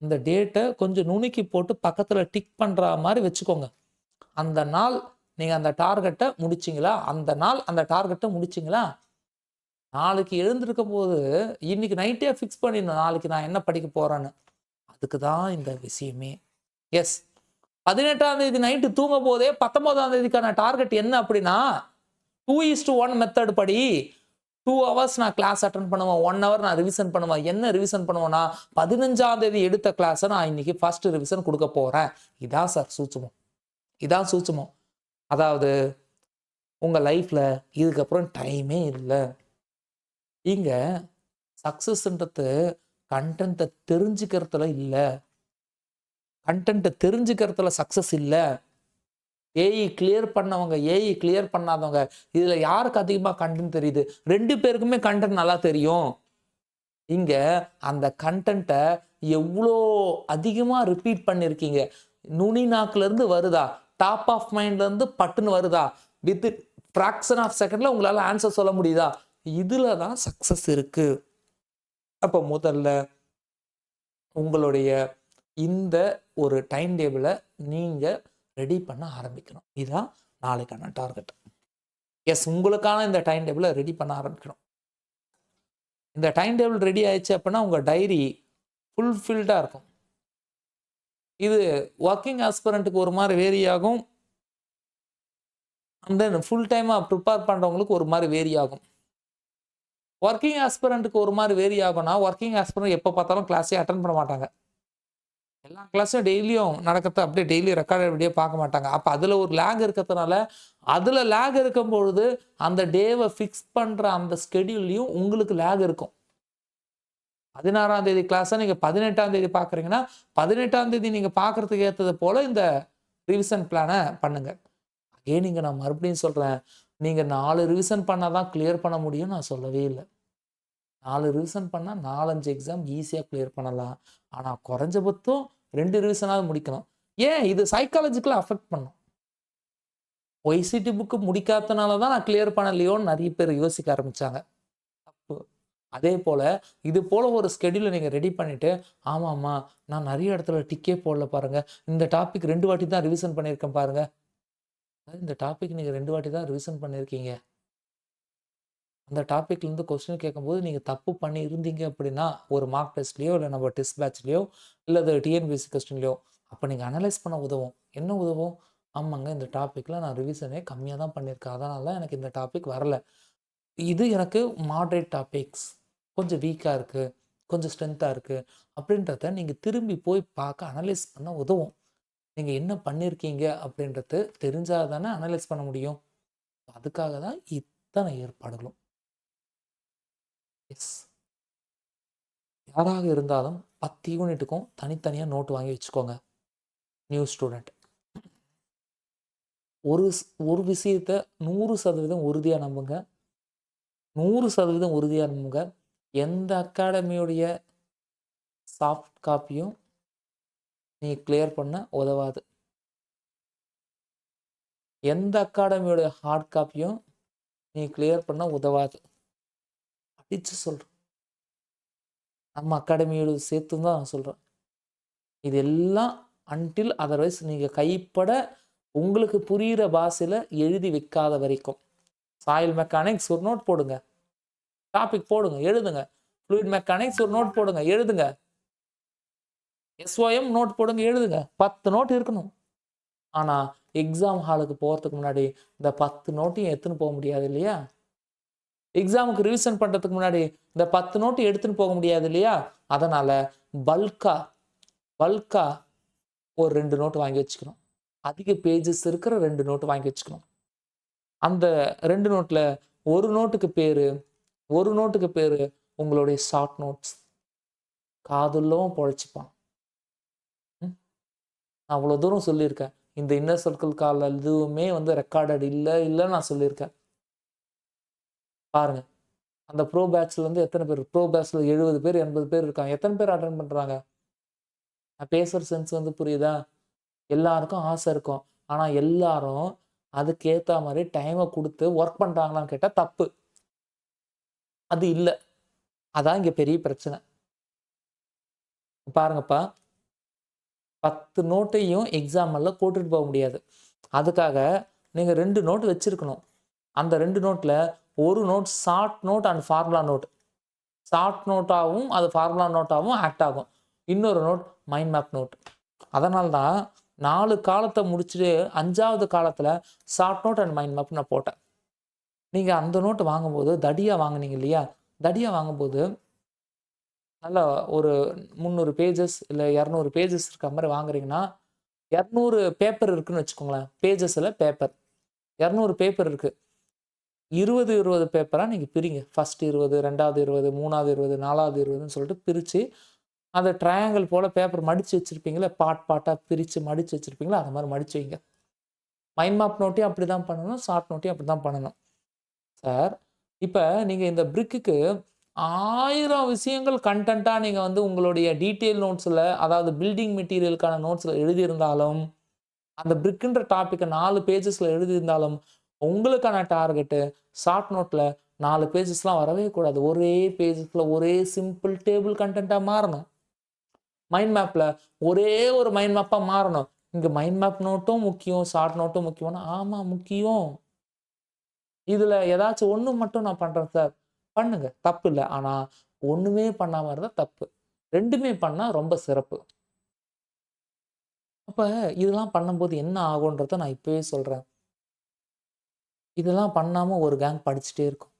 இந்த டேட்டை கொஞ்சம் நுணுக்கி போட்டு பக்கத்தில் டிக் பண்ணுற மாதிரி வச்சுக்கோங்க. அந்த நாள் நீங்கள் அந்த டார்கெட்டை முடிச்சிங்களா, நாளைக்கு எழுந்திருக்கும் போது இன்னைக்கு நைட்டே ஃபிக்ஸ் பண்ணிடணும் நாளைக்கு நான் என்ன படிக்க போகிறேன்னு. அதுக்கு தான் இந்த விஷயமே. எஸ், 18ஆம் தேதி நைட்டு தூங்கும் போதே 19ஆம் தேதிக்கான டார்கெட் என்ன அப்படின்னா 2:1 மெத்தட் படி 2 hours நான் கிளாஸ் அட்டன் பண்ணுவேன், 1 hour நான் ரிவிஷன் பண்ணுவேன். என்ன ரிவிஷன் பண்ணுவேன்னா 15ஆம் தேதி எடுத்த கிளாஸை நான் இன்னைக்கு ஃபர்ஸ்ட் ரிவிஷன் கொடுக்க போகிறேன். இதான் சார் சூட்சுமம். அதாவது உங்கள் லைஃப்பில் இதுக்கப்புறம் டைமே இல்லை. இங்கே சக்ஸஸ்ன்றது கண்டென்ட்டை தெரிஞ்சுக்கிறதுல இல்லை, கண்டென்ட்டை தெரிஞ்சுக்கிறதுல சக்ஸஸ் இல்லை. ஏஇ கிளியர் பண்ணவங்க, ஏஇ கிளியர் பண்ணாதவங்க, இதில் யாருக்கு அதிகமாக கண்டென்ட் தெரியுது? 2 பேருக்குமே கண்டென்ட் நல்லா தெரியும். இங்கே அந்த கண்டென்ட்டை எவ்வளோ அதிகமாக ரிப்பீட் பண்ணியிருக்கீங்க, நுனி நாக்குலேருந்து வருதா, டாப் ஆஃப் மைண்ட்லேருந்து பட்டுன்னு வருதா, வித் ஃப்ராக்ஷன் ஆஃப் செகண்டில் உங்களால் ஆன்சர் சொல்ல முடியுதா? இதில் தான் சக்ஸஸ் இருக்குது. அப்போ முதல்ல உங்களுடைய இந்த ஒரு டைம் டேபிளை நீங்கள் ரெடி பண்ண ஆரம்பிக்கணும். இதுதான் நாளைக்கான டார்கெட். எஸ், உங்களுக்கான இந்த டைம் டேபிளை ரெடி பண்ண ஆரம்பிக்கணும். இந்த டைம் டேபிள் ரெடி ஆயிடுச்சு அப்படின்னா உங்கள் டைரி ஃபுல்ஃபில்டாக இருக்கும். இது ஒர்க்கிங் ஆஸ்பிரண்ட்டுக்கு ஒரு மாதிரி வேரி ஆகும், அண்ட் தென் ஃபுல் டைமாக ப்ரிப்பேர் பண்ணுறவங்களுக்கு ஒரு மாதிரி வேரி ஆகும். ஒர்க்கிங் ஆஸ்பிரண்ட்டுக்கு ஒரு மாதிரி வேரி ஆகும்னா, ஒர்க்கிங் ஆஸ்பிரண்ட் எப்போ பார்த்தாலும் கிளாஸே அட்டன் பண்ண மாட்டாங்க. எல்லா கிளாஸும் டெய்லியும் நடக்கிறத அப்படியே டெய்லி ரெக்கார்ட் அப்படியே பார்க்க மாட்டாங்க. அப்போ அதில் ஒரு லேக் இருக்கிறதுனால, அதில் லேக் இருக்கும் பொழுது அந்த டேவை ஃபிக்ஸ் பண்ணுற அந்த ஸ்கெடியூல்லையும் உங்களுக்கு லேக் இருக்கும். 16ஆம் தேதி கிளாஸை நீங்கள் 18ஆம் தேதி பார்க்குறீங்கன்னா 18ஆம் தேதி நீங்கள் பார்க்குறதுக்கு ஏற்றது போல் இந்த ரிவிஷன் பிளானை பண்ணுங்க. நீங்கள் நான் மறுபடியும் சொல்கிறேன், நீங்கள் 4 ரிவிஷன் பண்ணால் தான் கிளியர் பண்ண முடியும் நான் சொல்லவே இல்லை. 4 ரிவிஷன் பண்ணால் 4-5 எக்ஸாம் ஈஸியாக கிளியர் பண்ணலாம். ஆனால் குறைஞ்சபட்சம் 2 ரிவிஷனாவது முடிக்கணும். ஏன் இது சைக்காலஜிக்கலாக அஃபெக்ட் பண்ணும். ஒய்சிடி புக்கு முடிக்காதனால தான் நான் கிளியர் பண்ணலையோன்னு நிறைய பேர் யோசிக்க ஆரம்பித்தாங்க. தப்பு. அதே போல் இது போல் ஒரு ஸ்கெடியூலை நீங்கள் ரெடி பண்ணிவிட்டு, ஆமாம்மா நான் நிறைய இடத்துல டிக்கே போடல பாருங்கள், இந்த டாபிக் 2 வாட்டி தான் ரிவிஷன் பண்ணியிருக்கேன் பாருங்கள். இந்த டாபிக் நீங்கள் 2 வாட்டி தான் ரிவிஷன் பண்ணியிருக்கீங்க. அந்த டாப்பிக்லேருந்து கொஸ்டின் கேட்கும்போது நீங்கள் தப்பு பண்ணி இருந்தீங்க அப்படின்னா, ஒரு மார்க் டெஸ்ட்லையோ இல்லை நம்ம டெஸ்ட் பேட்ச்லையோ இல்லை அது டிஎன்பிஎஸ்சி கொஸ்டின்லையோ, அப்போ நீங்கள் அனலைஸ் பண்ண உதவும். என்ன உதவும்? ஆமாங்க, இந்த டாப்பிக்கில் நான் ரிவிஷனே கம்மியாக தான் பண்ணியிருக்கேன், அதனால எனக்கு இந்த டாபிக் வரல. இது எனக்கு மாட்ரேட் டாபிக்ஸ், கொஞ்சம் வீக்காக இருக்குது, கொஞ்சம் ஸ்ட்ரென்த்தாக இருக்குது அப்படின்றத நீங்கள் திரும்பி போய் பார்க்க அனலைஸ் பண்ண உதவும். நீங்கள் என்ன பண்ணியிருக்கீங்க அப்படின்றது தெரிஞ்சால் தானே அனலைஸ் பண்ண முடியும். அதுக்காக தான் இத்தனை ஏற்பாடுகளும். எஸ், யாராக இருந்தாலும் 10 யூனிட்டுக்கும் தனித்தனியாக நோட்டு வாங்கி வச்சுக்கோங்க. நியூ ஸ்டூடெண்ட் ஒரு விஷயத்தை 100% உறுதியாக நம்புங்க. 100% உறுதியாக நம்புங்க. எந்த அகாடமியுடைய சாஃப்ட் காப்பியும் நீ கிளியர் பண்ண உதவாது. எந்த அகாடமியோடைய ஹார்ட் காப்பியும் நீ கிளியர் பண்ண உதவாது. அடிச்சு சொல்கிறேன். நம்ம அகாடமியோட சேர்த்து தான் நான் சொல்கிறேன். இது எல்லாம் அன்டில் அதர்வைஸ் நீங்கள் கைப்பட உங்களுக்கு புரிகிற பாஷையில் எழுதி வைக்காத வரைக்கும். சாயில் மெக்கானிக்ஸ் ஒரு நோட் போடுங்க, டாபிக் போடுங்க, எழுதுங்க. ஃப்ளூயிட் மெக்கானிக்ஸ் ஒரு நோட் போடுங்க, எழுதுங்க. எஸ்ஓஎம் நோட் போடுங்க, எழுதுங்க. 10 நோட் இருக்கணும். ஆனால் எக்ஸாம் ஹாலுக்கு போகிறதுக்கு முன்னாடி இந்த 10 நோட்டையும் எடுத்துன்னு போக முடியாது இல்லையா? எக்ஸாமுக்கு ரிவிஷன் பண்ணுறதுக்கு முன்னாடி இந்த 10 நோட்டு எடுத்துன்னு போக முடியாது இல்லையா? அதனால் பல்கா ஒரு 2 நோட்டு வாங்கி வச்சுக்கணும். அதிக பேஜஸ் இருக்கிற 2 நோட்டு வாங்கி வச்சுக்கணும். அந்த 2 நோட்டில் ஒரு நோட்டுக்கு பேர் உங்களுடைய ஷார்ட் நோட்ஸ். காதுள்ளவும் பொழைச்சிப்பான். அவ்வளோ தூரம் சொல்லியிருக்கேன். இந்த இன்னர் சர்க்கிள் கால் எதுவுமே ரெக்கார்டட் இல்லைன்னு நான் சொல்லியிருக்கேன். பாருங்க, அந்த ப்ரோ பேட்ச்லேருந்து எத்தனை பேர், ப்ரோ பேட்ச்சில் 70 பேர் 80 பேர் இருக்காங்க. எத்தனை பேர் அட்டென்ட் பண்ணுறாங்க? நான் பேசுகிற சென்ஸ் புரியுதா? எல்லாருக்கும் ஆசை இருக்கும், ஆனால் எல்லாரும் அதுக்கேற்ற மாதிரி டைமை கொடுத்து ஒர்க் பண்ணுறாங்களான்னு கேட்டால் தப்பு. அது இல்லை. அதான் இங்கே பெரிய பிரச்சனை. பாருங்கப்பா, 10 நோட்டையும் எக்ஸாமெல்லாம் கூட்டிட்டு போக முடியாது. அதுக்காக நீங்கள் 2 நோட்டு வச்சுருக்கணும். அந்த 2 நோட்டில் ஒரு note short note and formula note. Short நோட்டாகவும் அது ஃபார்முலா நோட்டாகவும் ஆக்ட் ஆகும். இன்னொரு நோட் மைண்ட் மேப் நோட். அதனால தான் 4 காலத்தை முடிச்சுட்டு 5வது காலத்தில் short note and mind map நான் போட்டேன். நீங்கள் அந்த நோட்டு வாங்கும்போது தடியாக வாங்கினீங்க இல்லையா? தடியாக வாங்கும்போது நல்லா ஒரு 300 பேஜஸ் இல்லை 200 பேஜஸ் இருக்க மாதிரி வாங்குறீங்கன்னா, 200 பேப்பர் இருக்குன்னு வச்சுக்கோங்களேன். பேஜஸில் பேப்பர் 200 பேப்பர் இருக்குது. 20 பேப்பராக நீங்கள் பிரிங்க. ஃபர்ஸ்ட் 20, 2வது 20, 3வது 20, 4வது 20ன்னு சொல்லிட்டு பிரித்து அந்த ட்ரையாங்கிள் போல் பேப்பர் மடித்து வச்சுருப்பீங்களே, பாட்டாக பிரித்து மடித்து வச்சுருப்பீங்களா, அது மாதிரி மடித்து வைங்க. மைண்ட் மேப் நோட்டையும் அப்படி தான் பண்ணணும், ஷார்ட் நோட்டையும் அப்படி தான் பண்ணணும். சார், இப்போ நீங்கள் இந்த பிரிக்குக்கு 1000 விஷயங்கள் கண்டென்ட்டாக நீங்கள் உங்களுடைய டீட்டெயில் நோட்ஸில், அதாவது பில்டிங் மெட்டீரியலுக்கான நோட்ஸில் எழுதியிருந்தாலும், அந்த பிரிக்குன்ற டாப்பிக்கை 4 பேஜஸில் எழுதியிருந்தாலும், உங்களுக்கான டார்கெட்டு ஷார்ட் நோட்டில் 4 பேஜஸ்லாம் வரவே கூடாது. ஒரே பேஜஸில் ஒரே சிம்பிள் டேபிள் கண்டென்ட்டாக மாறணும். மைண்ட் மேப்பில் ஒரே ஒரு மைண்ட் மேப்பாக மாறணும். இங்கே மைண்ட் மேப் நோட்டும் முக்கியம், ஷார்ட் நோட்டும் முக்கியம்னா, ஆமாம் முக்கியம். இதில் ஏதாச்சும் ஒன்று மட்டும் நான் பண்ணுறேன் சார், பண்ணுங்க, தப்பு இல்லை. ஆனால் ஒன்றுமே பண்ணாமல் இருந்தால் தப்பு. 2மே பண்ணால் ரொம்ப சிறப்பு. அப்போ இதெல்லாம் பண்ணும்போது என்ன ஆகுன்றத நான் இப்போவே சொல்கிறேன். இதெல்லாம் பண்ணாமல் ஒரு கேங் படிச்சுட்டே இருக்கும்.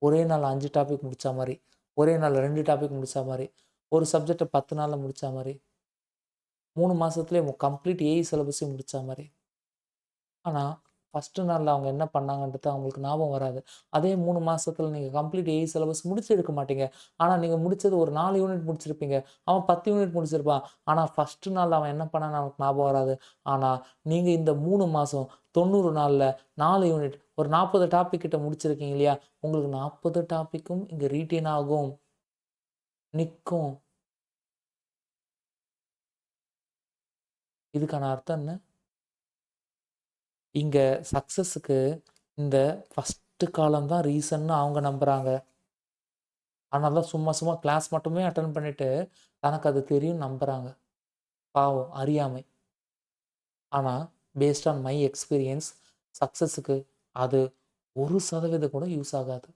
ஒரே நாள் 5 டாபிக் முடித்தா மாதிரி, ஒரே நாள் 2 டாபிக் முடித்தா மாதிரி, ஒரு சப்ஜெக்டை 10 நாளில் முடித்தா மாதிரி, 3 மாதத்துலேயே கம்ப்ளீட் ஏஇ சிலபஸையும் முடித்தா மாதிரி. ஆனால் ஃபர்ஸ்ட் நாள்ல அவங்க என்ன பண்ணாங்கன்றது அவங்களுக்கு ஞாபகம் வராது. அதே 3 மாசத்துல நீங்க கம்ப்ளீட் ஏஐ சிலபஸ் முடிச்சு எடுக்க மாட்டீங்க. ஆனா நீங்க முடிச்சது ஒரு 4 யூனிட் முடிச்சிருப்பீங்க. அவன் 10 யூனிட் முடிச்சிருப்பான். ஆனா ஃபர்ஸ்ட் நாள்ல அவன் என்ன பண்ணான்னு அவனுக்கு ஞாபகம் வராது. ஆனா நீங்க இந்த 3 மாசம் 90 நாள்ல 4 யூனிட் ஒரு 40 டாபிக் கிட்ட முடிச்சிருக்கீங்க இல்லையா? உங்களுக்கு 40 டாபிக்கும் இங்க ரீட்டெயின் ஆகும். நிக்கும். இதுக்கான அர்த்தம் என்ன? இங்க சக்சஸ்க்கு இந்த ஃபர்ஸ்ட் காலம் தான் ரீசன்னு அவங்க நம்புறாங்க. அதனால தான் சும்மா சும்மா கிளாஸ் மட்டுமே அட்டெண்ட் பண்ணிட்டு தனக்கு அது தெரியும்னு நம்புறாங்க. பாவம் அறியாமை. ஆனா பேஸ்ட் ஆன் மை எக்ஸ்பீரியன்ஸ் சக்சஸ்க்கு அது 1% கூட யூஸ் ஆகாது.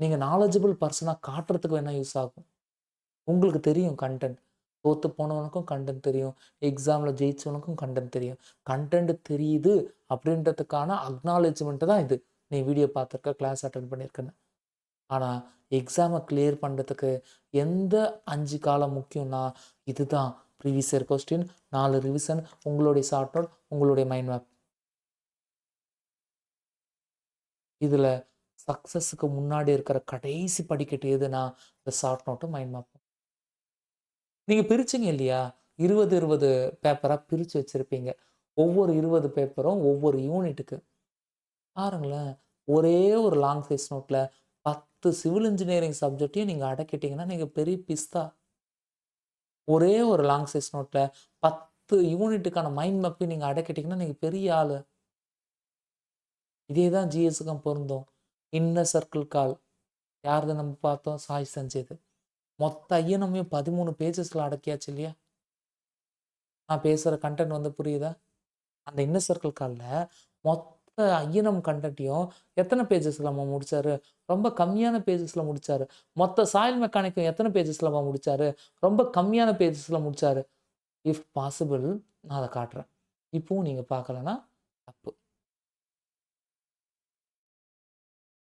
நீங்க நாலெட்ஜபிள் பர்சனா காட்டுறதுக்கு வேணா யூஸ் ஆகும். உங்களுக்கு தெரியும் கன்டென்ட். தோத்து போனவனுக்கும் கன்டென்ட் தெரியும். எக்ஸாம்ல ஜெயிச்சவனுக்கும் கன்டென்ட் தெரியும். கன்டென்ட் தெரியுது அப்படின்றதுக்கான அக்னாலெட்ஜ்மெண்ட் தான் இது. நீ வீடியோ பார்த்துருக்க, கிளாஸ் அட்டெண்ட் பண்ணியிருக்கன்னு. ஆனா எக்ஸாமை கிளியர் பண்றதுக்கு எந்த 5 காலம் முக்கியம்னா இதுதான். ப்ரீவியஸ் இயர் கொஸ்டின், 4 ரிவிஷன், உங்களுடைய ஷார்ட் நோட், உங்களுடைய மைண்ட் மேப். இதுல சக்சஸ்க்கு முன்னாடி இருக்கிற கடைசி படிக்கட்டு எதுனா இந்த ஷார்ட் நோட்டும் மைண்ட் மேப்பும். நீங்க பிரிச்சீங்க இல்லையா? 20, 20 பேப்பரா பிரிச்சு வச்சிருப்பீங்க. ஒவ்வொரு 20 பேப்பரும் ஒவ்வொரு யூனிட்டுக்கு. பாருங்களேன், ஒரே ஒரு லாங் சைஸ் நோட்ல 10 சிவில் இன்ஜினியரிங் சப்ஜெக்ட்டையும் நீங்க அடக்கிட்டீங்கன்னா, நீங்க பெரிய பிஸ்தா. ஒரே ஒரு லாங் சைஸ் நோட்ல 10 யூனிட்டுக்கான மைண்ட் மேப்பையும் நீங்க அடக்கிட்டீங்கன்னா, நீங்க பெரிய ஆளு. இதே தான் ஜிஎஸ்க்கும் பொருந்தும். இன்னர் சர்க்கிள் கால். யாரது நம்ம பார்த்தோம்? சாய் சஞ்சய்து. மொத்த ஐயனமையும் 13 பேஜஸ்ல அடக்கியாச்சு இல்லையா? நான் பேசுற கன்டென்ட் வந்து புரியுதா? அந்த இன்னர் சர்க்கிள் கால்ல மொத்த ஐயனம் கன்டென்ட்டையும் எத்தனை பேஜஸ்லம்மா முடிச்சாரு? ரொம்ப கம்மியான பேஜஸ்ல முடிச்சாரு. மொத்த சாயில் மெக்கானிக்கும் எத்தனை பேஜஸ்லம்மா முடிச்சாரு? ரொம்ப கம்மியான பேஜஸ்ல முடிச்சாரு. இஃப் பாசிபிள் நான் அத காட்டுறேன். இப்பவும் நீங்க பார்க்கலன்னா தப்பு.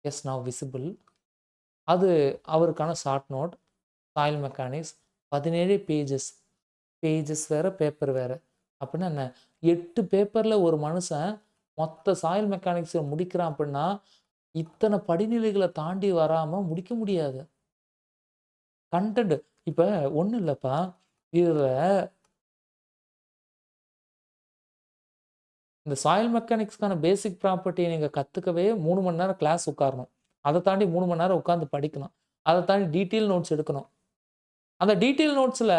Is now visible. அது அவருக்கான short note, soil mechanics 17 pages. Pages வேற, பேப்பர் வேற. அப்படின்னா என்ன? 8 பேப்பர்ல ஒரு மனுஷன் மொத்த சாயில் மெக்கானிக்ஸ முடிக்கிறான் அப்படின்னா, இத்தனை படிநிலைகளை தாண்டி வராம முடிக்க முடியாது. கன்டென்ட் இப்ப ஒண்ணும் இல்லப்பா. இதுல இந்த சாயில் மெக்கானிக்ஸ்க்கான பேசிக் ப்ராப்பர்ட்டிய நீங்க கத்துக்கவே 3 மணி நேரம் கிளாஸ் உட்காரணும். அத தாண்டி 3 மணி நேரம் உட்கார்ந்து படிக்கணும். அத தாண்டி டீட்டெயில் நோட்ஸ் எடுக்கணும். அந்த டீட்டெயில் நோட்ஸ்ல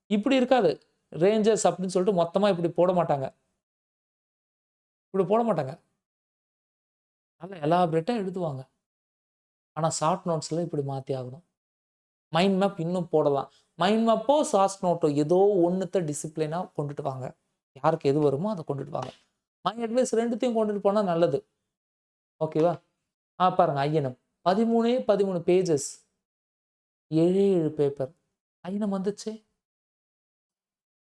இப்படி இருக்காது. ரேஞ்சர்ஸ் அப்படின்னு சொல்லிட்டு மொத்தமா இப்படி போட மாட்டாங்க. இப்படி போட மாட்டாங்க. நல்லா எலாபரேட்டா எழுதுவாங்க. ஆனா ஷார்ட் நோட்ஸ்ல இப்படி மாத்தி ஆகணும். மைண்ட் மேப் இன்னும் போடலாம். மைண்ட் மேப்போ, ஷார்ட் நோட்டோ ஏதோ ஒண்ணுத்த டிசிப்ளினா கொண்டுட்டு வாங்க. யாருக்கு எது வருமோ அத கொண்டுட்டு வாங்க. மை அட்வைஸ் 2த்தையும் கொண்டுட்டு போனா நல்லது. ஓகேவா? பாருங்க ஐயனம். 13 பேஜஸ். 7 பேப்பர். ஐயனம் வந்துச்சே.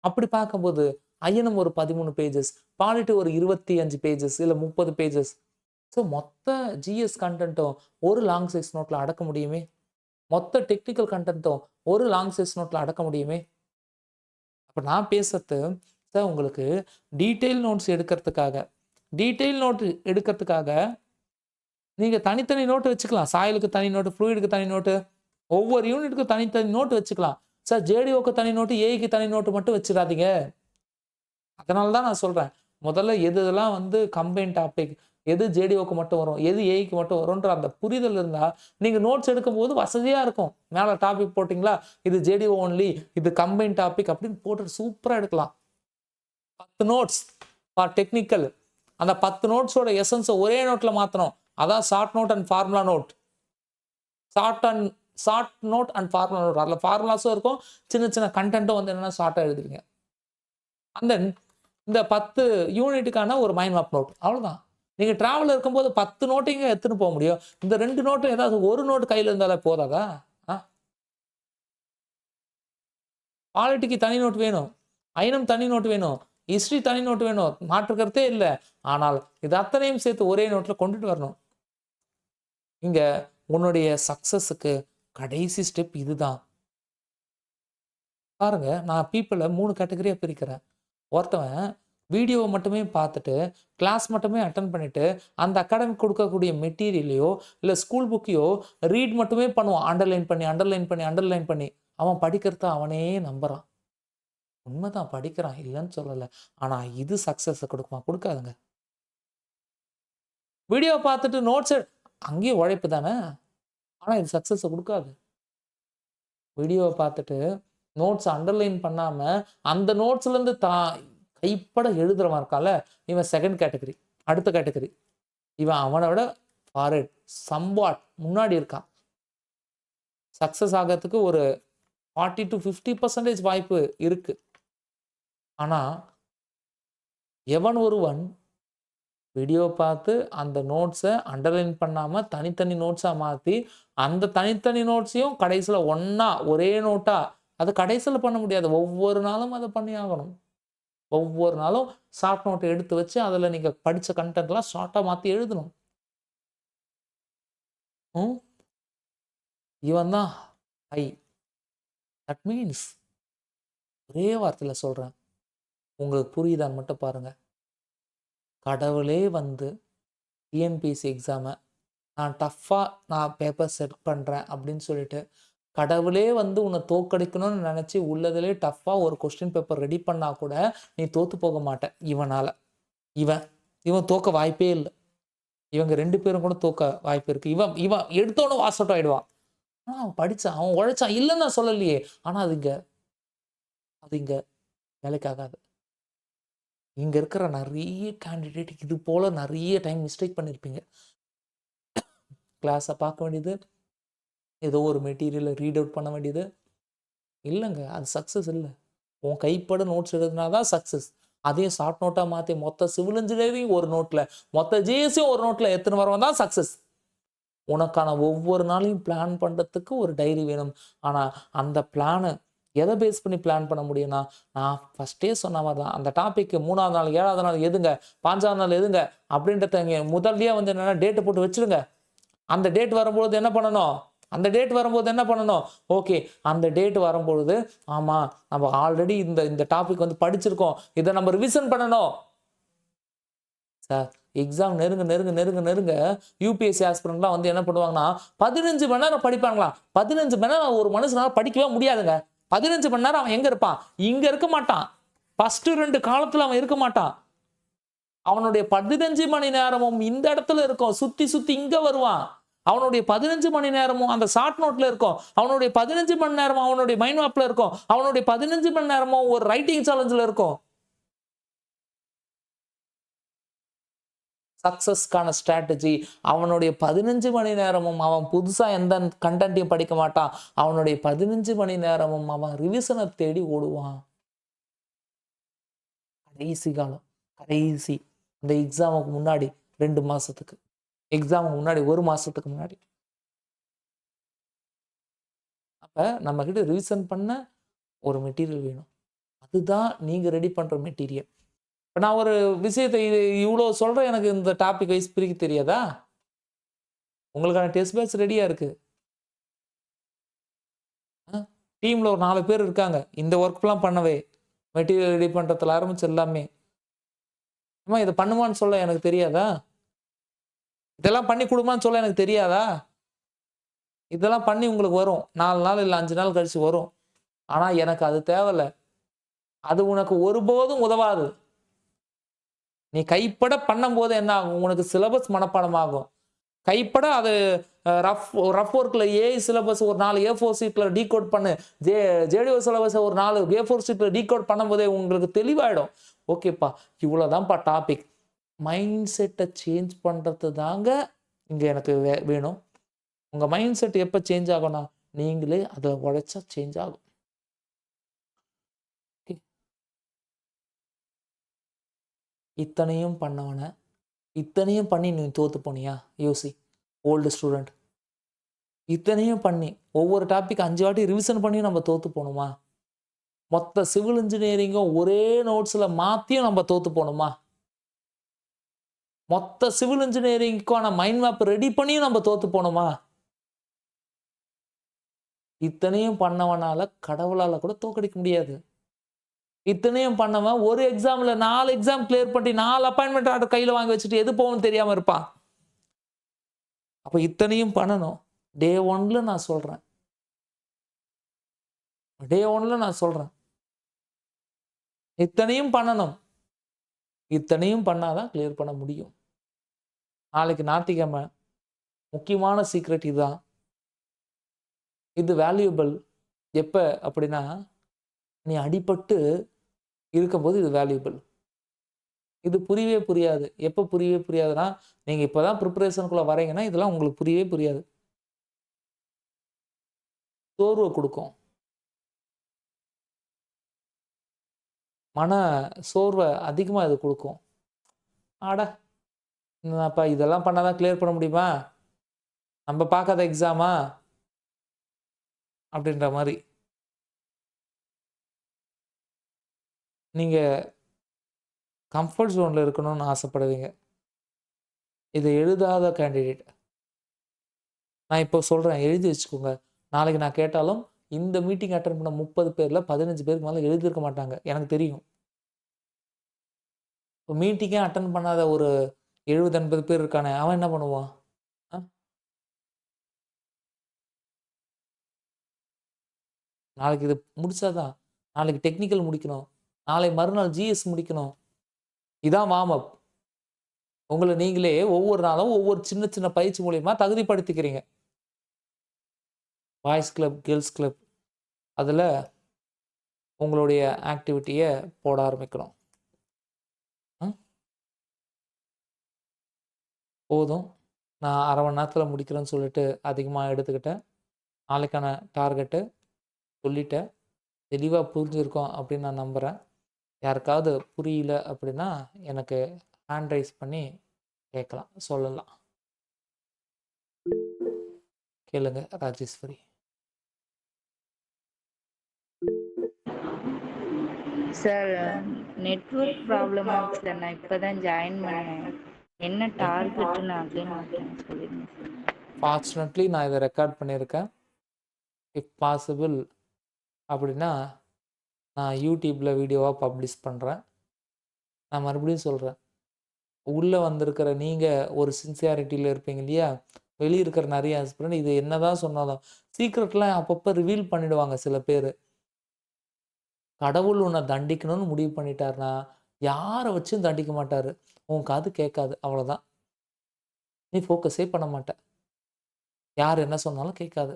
அப்படி பார்க்கும்போது ஐயனம் ஒரு 13 பேஜஸ். பாலிட்டி ஒரு 25 பேஜஸ் இல்ல 30 பேஜஸ். ஸோ மொத்த ஜிஎஸ் கன்டென்ட்டும் ஒரு லாங் சைஸ் நோட்ல அடக்க முடியுமே. மொத்த டெக்னிக்கல் கன்டென்ட்டும் ஒரு லாங் சைஸ் நோட்ல அடக்க முடியுமே. அப்ப நான் பேசுறது சார் உங்களுக்கு டீட்டெயில் நோட்ஸ் எடுக்கிறதுக்காக நீங்க தனித்தனி நோட்டு வச்சுக்கலாம். சாயிலுக்கு தனி நோட்டு, ஃப்ளூயிடுக்கு தனி நோட்டு, ஒவ்வொரு யூனிட்டுக்கும் தனித்தனி நோட்டு வச்சுக்கலாம். சார் ஜேடிஓக்கு தனி நோட்டு, ஏஐக்கு தனி நோட்டு மட்டும் வச்சிடாதீங்க. அதனால தான் நான் சொல்றேன். முதல்ல எதெல்லாம் வந்து கம்பைன் டாபிக், எது ஜேடிஓக்கு மட்டும் வரும், எது ஏஐக்கு மட்டும் வரும்ன்ற அந்த புரிதல் இருந்தா, நீங்க நோட்ஸ் எடுக்கும்போது வசதியா இருக்கும். மேல டாபிக் போட்டீங்களா, இது ஜேடிஓ ஒன்லி, இது கம்பைன் டாபிக் அப்படின்னு போட்டு சூப்பரா எடுக்கலாம். 10 நோட்ஸ் ஃபார் டெக்னிக்கல். அந்த 10 நோட்ஸோட எசன்ஸ ஒரே நோட்ல மாத்தணும். அதான் short note and formula note. Short note and formula note. அதுல ஃபார்முலாஸும் இருக்கும். சின்ன சின்ன கண்டென்ட்டும் வந்து என்னன்னா ஷார்ட்டா எழுதுவீங்க. அண்ட் தென் இந்த 10 யூனிட்டுக்கான ஒரு மைண்ட் மேப் நோட். அவ்வளவுதான். நீங்க டிராவல்ல இருக்கும்போது 10 நோட்டையும் எடுத்துட்டு போக முடியும். இந்த 2 நோட்டும் ஏதாவது ஒரு நோட் கையில இருந்தாலே போதாதா? பாலிட்டிக்கு தனி நோட் வேணும். ஐனம் தனி நோட் வேணும். ஹிஸ்டரி தனி நோட் வேணும். மாற்று கருத்தே இல்ல. ஆனால் இது அத்தனையும் சேர்த்து ஒரே நோட்ல கொண்டுட்டு வரணும். இங்க உன்னுடைய சக்சஸ்க்கு கடைசி ஸ்டெப் இதுதான். பாருங்க, நான் பீப்பிள 3 கேட்டகரியா பிரிக்கிறேன். ஒருத்தவன் வீடியோவை மட்டுமே பார்த்துட்டு, கிளாஸ் மட்டுமே அட்டெண்ட் பண்ணிட்டு, அந்த அகாடமிக் கொடுக்கக்கூடிய மெட்டீரியலையோ, இல்ல ஸ்கூல் புக்கையோ ரீட் மட்டுமே பண்ணுவான். அண்டர்லைன் பண்ணி, அண்டர்லைன் பண்ணி, அண்டர்லைன் பண்ணி. அவன் படிக்கிறத அவனே நம்புறான். உண்மைதான் படிக்கிறான், இல்லன்னு சொல்லல. ஆனா இது சக்சஸ குடுக்குமா? குடுக்காதுங்க. வீடியோ பார்த்துட்டு நோட்ஸ் அங்கேயும் உழைப்பு தானே! ஆனா இது சக்சஸ குடுக்காது. வீடியோவ பார்த்துட்டு நோட்ஸ் அண்டர்லைன் பண்ணாம, அந்த நோட்ஸ்லேருந்து கைப்பட எழுதுறவன் இருக்கான்ல, இவன் செகண்ட் கேட்டகரி. அடுத்த கேட்டகரி. இவன் அவன விட ஃபார்வர்ட் சம்வாட் முன்னாடி இருக்கான். சக்சஸ் ஆகறதுக்கு ஒரு 40-50% வாய்ப்பு இருக்கு. ஆனா, எவன் ஒருவன் வீடியோ பார்த்து அந்த நோட்ஸ அண்டர்லைன் பண்ணாம தனித்தனி நோட்ஸா மாத்தி, அந்த தனித்தனி நோட்ஸையும் கடைசில ஒண்ணா ஒரே நோட்டா அது கடைசில பண்ண முடியாது. ஒவ்வொரு நாளும் அத பண்ணி ஆகணும். ஒவ்வொரு நாளும் ஷார்ட் நோட் எடுத்து வச்சு, அதுல நீங்க படிச்ச கன்டென்ட்லாம் ஷார்ட்டா மாத்தி எழுதணும். ம். இவன் தான் ஹை. தட் மீன்ஸ் ஒரே வார்த்தையில சொல்றேன். உங்களுக்கு புரியுதான்னு மட்டும் பாருங்க. கடவுளே வந்து டிஎன்பிஎஸ்சி எக்ஸாம நான் பேப்பர் செட் பண்றேன் அப்படின்னு சொல்லிட்டு, கடவுளே வந்து உன்ன தோற்கடிக்கணும்னு நெனச்சு உள்ளதிலே டஃப்பா ஒரு கொஸ்டின் பேப்பர் ரெடி பண்ணா கூட, நீ தோத்து போக மாட்ட இவனால. இவன் இவன் தோக்க வாய்ப்பே இல்ல. இவங்க 2 பேரும் கூட தோக்க வாய்ப்பு இருக்கு. இவன் இவன் எடுத்தோனே வாஸ் அவுட் ஆயிடுவான். ஆனா அவன் படிச்சான், அவன் உழைச்சான். இல்லன்னு நான் சொல்லலையே. ஆனா அது இங்க வேலைக்கு ஆகாது. இங்க இருக்கிற நெறைய கேண்டிடேட் இது போல நெறைய டைம் மிஸ்டேக் பண்ணியிருப்பீங்க. கிளாஸ பார்க்க வேண்டியது, ஏதோ ஒரு மெட்டீரியல ரீட் அவுட் பண்ண வேண்டியது. இல்லங்க. அது சக்சஸ் இல்ல. உன் கைப்பட நோட்ஸ் எழுதுனா தான் சக்சஸ். அதையும் ஷார்ட் நோட்டா மாத்தி மொத்த சிவில் இன்ஜினியரிங் ஒரு நோட்ல, மொத்த ஜிஎஸ்ஸியும் ஒரு நோட்ல எடுத்துன்னு வரவன் தான் சக்சஸ். உனக்கான ஒவ்வொரு நாளையும் பிளான் பண்றதுக்கு ஒரு டைரி வேணும். ஆனா, அந்த பிளான எத பேஸ் பண்ணி பிளான் பண்ண முடியும்னா, நான் ஃபர்ஸ்ட்டே சொன்ன மாரி தான். அந்த டாபிக் 3வது நாள், 7வது நாள் எதுங்க? 5வது நாள் எதுங்க? அப்படின்றத இங்க முதல்லயே வந்து என்னன்னா டேட் போட்டு வச்சுருங்க. அந்த டேட் வரும்பொழுது என்ன பண்ணணும்? அந்த டேட் வரும்போது என்ன பண்ணணும்? ஓகே. அந்த டேட் வரும்பொழுது, ஆமா நம்ம ஆல்ரெடி இந்த இந்த டாபிக் வந்து படிச்சிருக்கோம். இத நம்ம ரிவிஷன் பண்ணணும். சார் எக்ஸாம் நெருங்க யுபிஎஸ்சி ஆஸ்பிரண்ட்லாம் வந்து என்ன பண்ணுவாங்கன்னா, 15 மணி நேரம் படிப்பாங்களாம். 15 மணி நேரம் ஒரு மனுஷனால படிக்கவே முடியாதுங்க. 15 மணி நேரம் அவன் எங்க இருப்பான்? இங்க இருக்க மாட்டான். ஃபர்ஸ்ட் 2 காலத்துல அவன் இருக்க மாட்டான். அவனுடைய 15 மணி நேரமும் இந்த இடத்துல இருக்கும். சுத்தி சுத்தி இங்க வருவான். அவனுடைய 15 மணி நேரமும் அந்த ஷார்ட் நோட்ல இருக்கும். அவனுடைய 15 மணி நேரமும் அவனுடைய மைண்ட் மேப்ல இருக்கும். அவனுடைய 15 மணி நேரமும் ஒரு ரைட்டிங் சேலஞ்சுல இருக்கும். சக்சஸ்க்கான ஸ்ட்ராட்டஜி அவனுடைய 15 மணி நேரமும் அவன் புதுசா எந்த கண்டென்ட்டையும் படிக்க மாட்டான். அவனுடைய 15 மணி நேரமும் அவன் ரிவிஷன தேடி ஓடுவான். கடைசி காலம். கடைசி அந்த எக்ஸாமுக்கு முன்னாடி 2 மாசத்துக்கு. எக்ஸாமுக்கு முன்னாடி 1 மாசத்துக்கு முன்னாடி. அப்ப நம்மகிட்ட ரிவிஷன் பண்ண ஒரு மெட்டீரியல் வேணும். அதுதான் நீங்க ரெடி பண்ற மெட்டீரியல். இப்ப நான் ஒரு விஷயத்த இவ்ளோ சொல்றேன் எனக்கு இந்த டாபிக் வைஸ் பிரிக்க தெரியாதா? உங்களுக்கான டெஸ்ட் பேட்ச் ரெடியா இருக்கு. அ டீம்ல ஒரு 4 பேர் இருக்காங்க. இந்த வொர்க்லாம் பண்ணவே. மெட்டீரியல் ரெடி பண்றதுல ஆரம்பிச்சு எல்லாமே. அம்மா இத பண்ணுமான்னு சொல்ல எனக்கு தெரியாதா? இதெல்லாம் பண்ணி குடுமான்னு சொல்ல எனக்கு தெரியாதா? இதெல்லாம் பண்ணி உங்களுக்கு வரும். 4 நாள் இல்ல 5 நாள் கழிச்சு வரும். ஆனா எனக்கு அது தேவையில்ல. அது உனக்கு ஒருபோதும் உதவாது. நீ கைப்பட பண்ணும்போது என்ன ஆகும்? உனக்கு சிலபஸ் மனப்பாடம் ஆகும். கைப்பட அது ரஃப் ரஃப் ஒர்க்ல ஏஐ சிலபஸ் ஒரு 4 ஏ4 ஷீட்ல டீகோட் பண்ணு. ஜே ஜேடிஓ சிலபஸ ஒரு 4 ஏ4 ஷீட்ல டீகோட் பண்ணும்போதே உங்களுக்கு தெளிவாயிடும். ஓகேப்பா, இவ்வளோதான்ப்பா டாபிக். மைண்ட் செட்ட சேஞ்ச் பண்றது தாங்க இங்க எனக்கு வேணும். உங்க மைண்ட் செட் எப்ப சேஞ்ச் ஆகும்னா, நீங்களே அத உழைச்சா சேஞ்ச் ஆகும். ஓகே. இத்தனையும் பண்ணவன, இத்தனையும் பண்ணி நீ தோத்து போனியா? யோசி. Old student. இத்தனையும் பண்ணி, ஒவ்வொரு டாபிக் 5 வாட்டி ரிவிஷன் பண்ணியும் நம்ம தோத்து போணுமா? மொத்த சிவில் இன்ஜினியரிங்கும் ஒரே நோட்ஸ்ல மாத்தியும் நம்ம தோத்து போணுமா? மொத்த சிவில் இன்ஜினியரிங்க்கான மைண்ட் மேப் ரெடி பண்ணியும் நம்ம தோத்து போணுமா? இத்தனையும் பண்ணவனால கடவுளால கூட தோற்கடிக்க முடியாது. இத்தனையும் பண்ணவன் ஒரு எக்ஸாம்ல 4 எக்ஸாம் கிளியர் பண்ணி 4 அப்பாயின்மெண்ட் ஆர்டர் கையில வாங்கி வச்சுட்டு எது போகும்னு தெரியாம இருப்பான். அப்ப இத்தனையும் பண்ணணும். டே 1ல நான் சொல்றேன். டே 1ல நான் சொல்றேன். இத்தனையும் பண்ணணும். இத்தனையும் பண்ணாதான் கிளியர் பண்ண முடியும். நாளைக்கு ஞாயிற்றுக்கிழமை. முக்கியமான சீக்ரெட் இதுதான். இது வேல்யூபிள். எப்ப அப்படின்னா, நீ அடிபட்டு இருக்கும்போது இது வேல்யூபிள். இது புரியவே புரியாது. எப்ப புரியவே புரியாதுன்னா, நீங்க இப்பதான் பிரிப்பரேஷனுக்குள்ள வரீங்கன்னா, இதெல்லாம் உங்களுக்கு புரியவே புரியாது. சோர்வ குடுக்கும். மன சோர்வ அதிகமா இது குடுக்கும். அட! அப்ப இதெல்லாம் பண்ணா தான் கிளியர் பண்ண முடியுமா? நம்ம பார்க்காத எக்ஸாமா? அப்படின்ற மாரி. நீங்க கம்ஃபர்ட் ஜோன்ல இருக்கணும்னு ஆசைப்படுவீங்க. இத எழுதாத கேண்டிடேட். நான் இப்போ சொல்றேன், எழுதி வச்சுக்கோங்க. நாளைக்கு நான் கேட்டாலும், இந்த மீட்டிங் அட்டெண்ட் பண்ண 30 பேர்ல 15 பேருக்கு மேல எழுதியிருக்க மாட்டாங்க. எனக்கு தெரியும். இப்போ மீட்டிங்கே அட்டெண்ட் பண்ணாத ஒரு 70, 80 பேர் இருக்கானே, அவன் என்ன பண்ணுவான்? அ நாளைக்கு இது முடிச்சா தான். நாளைக்கு டெக்னிக்கல் முடிக்கணும். நாளை மறுநாள் ஜிஎஸ் முடிக்கணும். இதான் வார்ம் அப். உங்கள நீங்களே ஒவ்வொரு நாளும் ஒவ்வொரு சின்ன சின்ன பயிற்சி மூலியமா தகுதிப்படுத்திக்கிறீங்க. பாய்ஸ் கிளப், கேர்ல்ஸ் கிளப் அதுல உங்களுடைய ஆக்டிவிட்டிய போட ஆரம்பிக்கணும். ம். போதும். நான் 1/2 மணி நேரத்துல முடிக்கிறேன்னு சொல்லிட்டு அதிகமா எடுத்துக்கிட்டேன். நாளைக்கான டார்கெட்டு சொல்லிட்டேன். தெளிவா புரிஞ்சிருக்கும் அப்படின்னு நான் நம்புறேன். யாருக்காவது புரியல அப்படின்னா, எனக்கு ஹேண்ட் ரைஸ் பண்ணி கேட்கலாம், சொல்லலாம். கேளுங்க ராஜேஸ்வரி.
சார் நெட்வொர்க் ப்ராப்ளம் ஆச்சு சார். நான் இப்பதான் ஜாயின் பண்ணேன். என்ன டார்கெட்னு அகைன் ஒருத்தங்க சொல்லிருங்க சார்.
ஃபார்ச்சுனேட்லி நான் இத ரெக்கார்ட் பண்ணியிருக்கேன். இஃப் பாசிபிள் அப்படின்னா, நான் யூடியூப்ல வீடியோவா பப்ளிஷ் பண்றேன். நான் மறுபடியும் சொல்றேன். உள்ள வந்திருக்கிற நீங்க ஒரு சின்சியாரிட்டில இருப்பீங்க இல்லையா? வெளிய இருக்கிற நெறைய ஆஸ்பிரண்ட் இது என்னதான் சொன்னாலும், சீக்ரெட்லாம் அப்பப்ப ரிவீல் பண்ணிடுவாங்க சில பேரு. கடவுள் உன்ன தண்டிக்கணும்னு முடிவு பண்ணிட்டாருன்னா, யார வச்சும் தண்டிக்க மாட்டாரு. உன் காது கேட்காது. அவ்வளோதான். நீ ஃபோக்கஸே பண்ண மாட்ட. யார் என்ன சொன்னாலும் கேட்காது.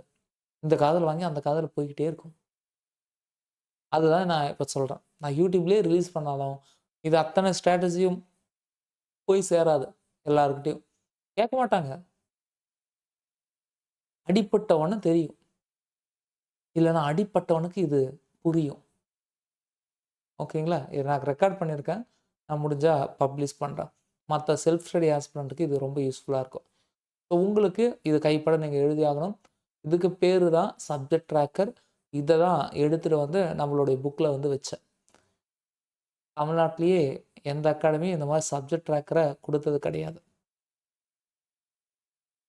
இந்த காதுல வாங்கி அந்த காதுல போய்க்கிட்டே இருக்கும். அதுதான் நான் இப்ப சொல்றேன். நான் YouTubeலயே ரிலீஸ் பண்ணாலும், இது அத்தன ஸ்ட்ராட்டஜியும் போய் சேராது எல்லார்கிட்டயும். கேட்க மாட்டாங்க. அடிப்பட்டவன்னு தெரியும். இல்லன்னா அடிப்பட்டவனுக்கு இது புரியும். ஓகேங்களா? இத நான் ரெக்கார்ட் பண்ணியிருக்கேன். நான் முடிஞ்சா பப்ளிஷ் பண்றேன். மத்த செல்ஃப் ஸ்டடி ஆஸ்பிரண்ட்க்கு இது ரொம்ப யூஸ்ஃபுல்லா இருக்கும். ஸோ உங்களுக்கு இது கைப்பட நீங்க எழுதியாகணும். இதுக்கு பேரு தான் சப்ஜெக்ட் ட்ராக்கர். இத தான் எடுத்துட்டு வந்து நம்மளுடைய புக்ல வந்து வச்சேன். தமிழ்நாட்டிலேயே எந்த அகாடமியும் இந்த மாரி சப்ஜெக்ட் ட்ராக்கர குடுத்தது கிடையாது.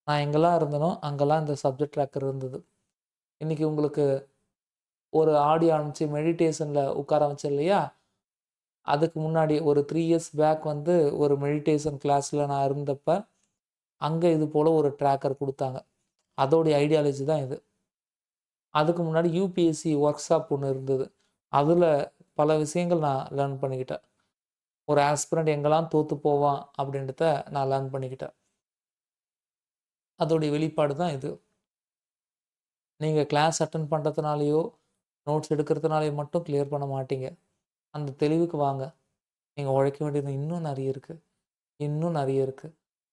நான் எங்கெல்லாம் இருந்தேனோ, அங்கெல்லாம் இந்த சப்ஜெக்ட் ட்ராக்கர் இருந்தது. இன்னைக்கு உங்களுக்கு ஒரு ஆடியோ அனுப்பிச்சு மெடிடேஷன்ல உட்கார வச்சேன் இல்லையா? அதுக்கு முன்னாடி ஒரு 3 இயர்ஸ் பேக் வந்து ஒரு மெடிடேஷன் கிளாஸ்ல நான் இருந்தப்ப, அங்க இது போல ஒரு ட்ராக்கர் குடுத்தாங்க. அதோடைய ஐடியாலஜி தான் இது. அதுக்கு முன்னாடி யுபிஎஸ்சி ஒர்க் ஷாப் ஒண்ணு இருந்தது. அதுல பல விஷயங்கள் நான் லேர்ன் பண்ணிக்கிட்டேன். ஒரு ஆஸ்பிரண்ட் எங்கெல்லாம் தோத்து போவான் அப்படின்றத நான் லேர்ன் பண்ணிக்கிட்டேன். அதோடைய வெளிப்பாடு தான் இது. நீங்க கிளாஸ் அட்டெண்ட் பண்றதுனாலயோ, நோட்ஸ் எடுக்கிறதுனாலயோ மட்டும் கிளியர் பண்ண மாட்டீங்க. அந்த தெளிவுக்கு வாங்க. நீங்க உழைக்க வேண்டியது இன்னும் நெறைய இருக்கு. இன்னும் நெறைய இருக்கு.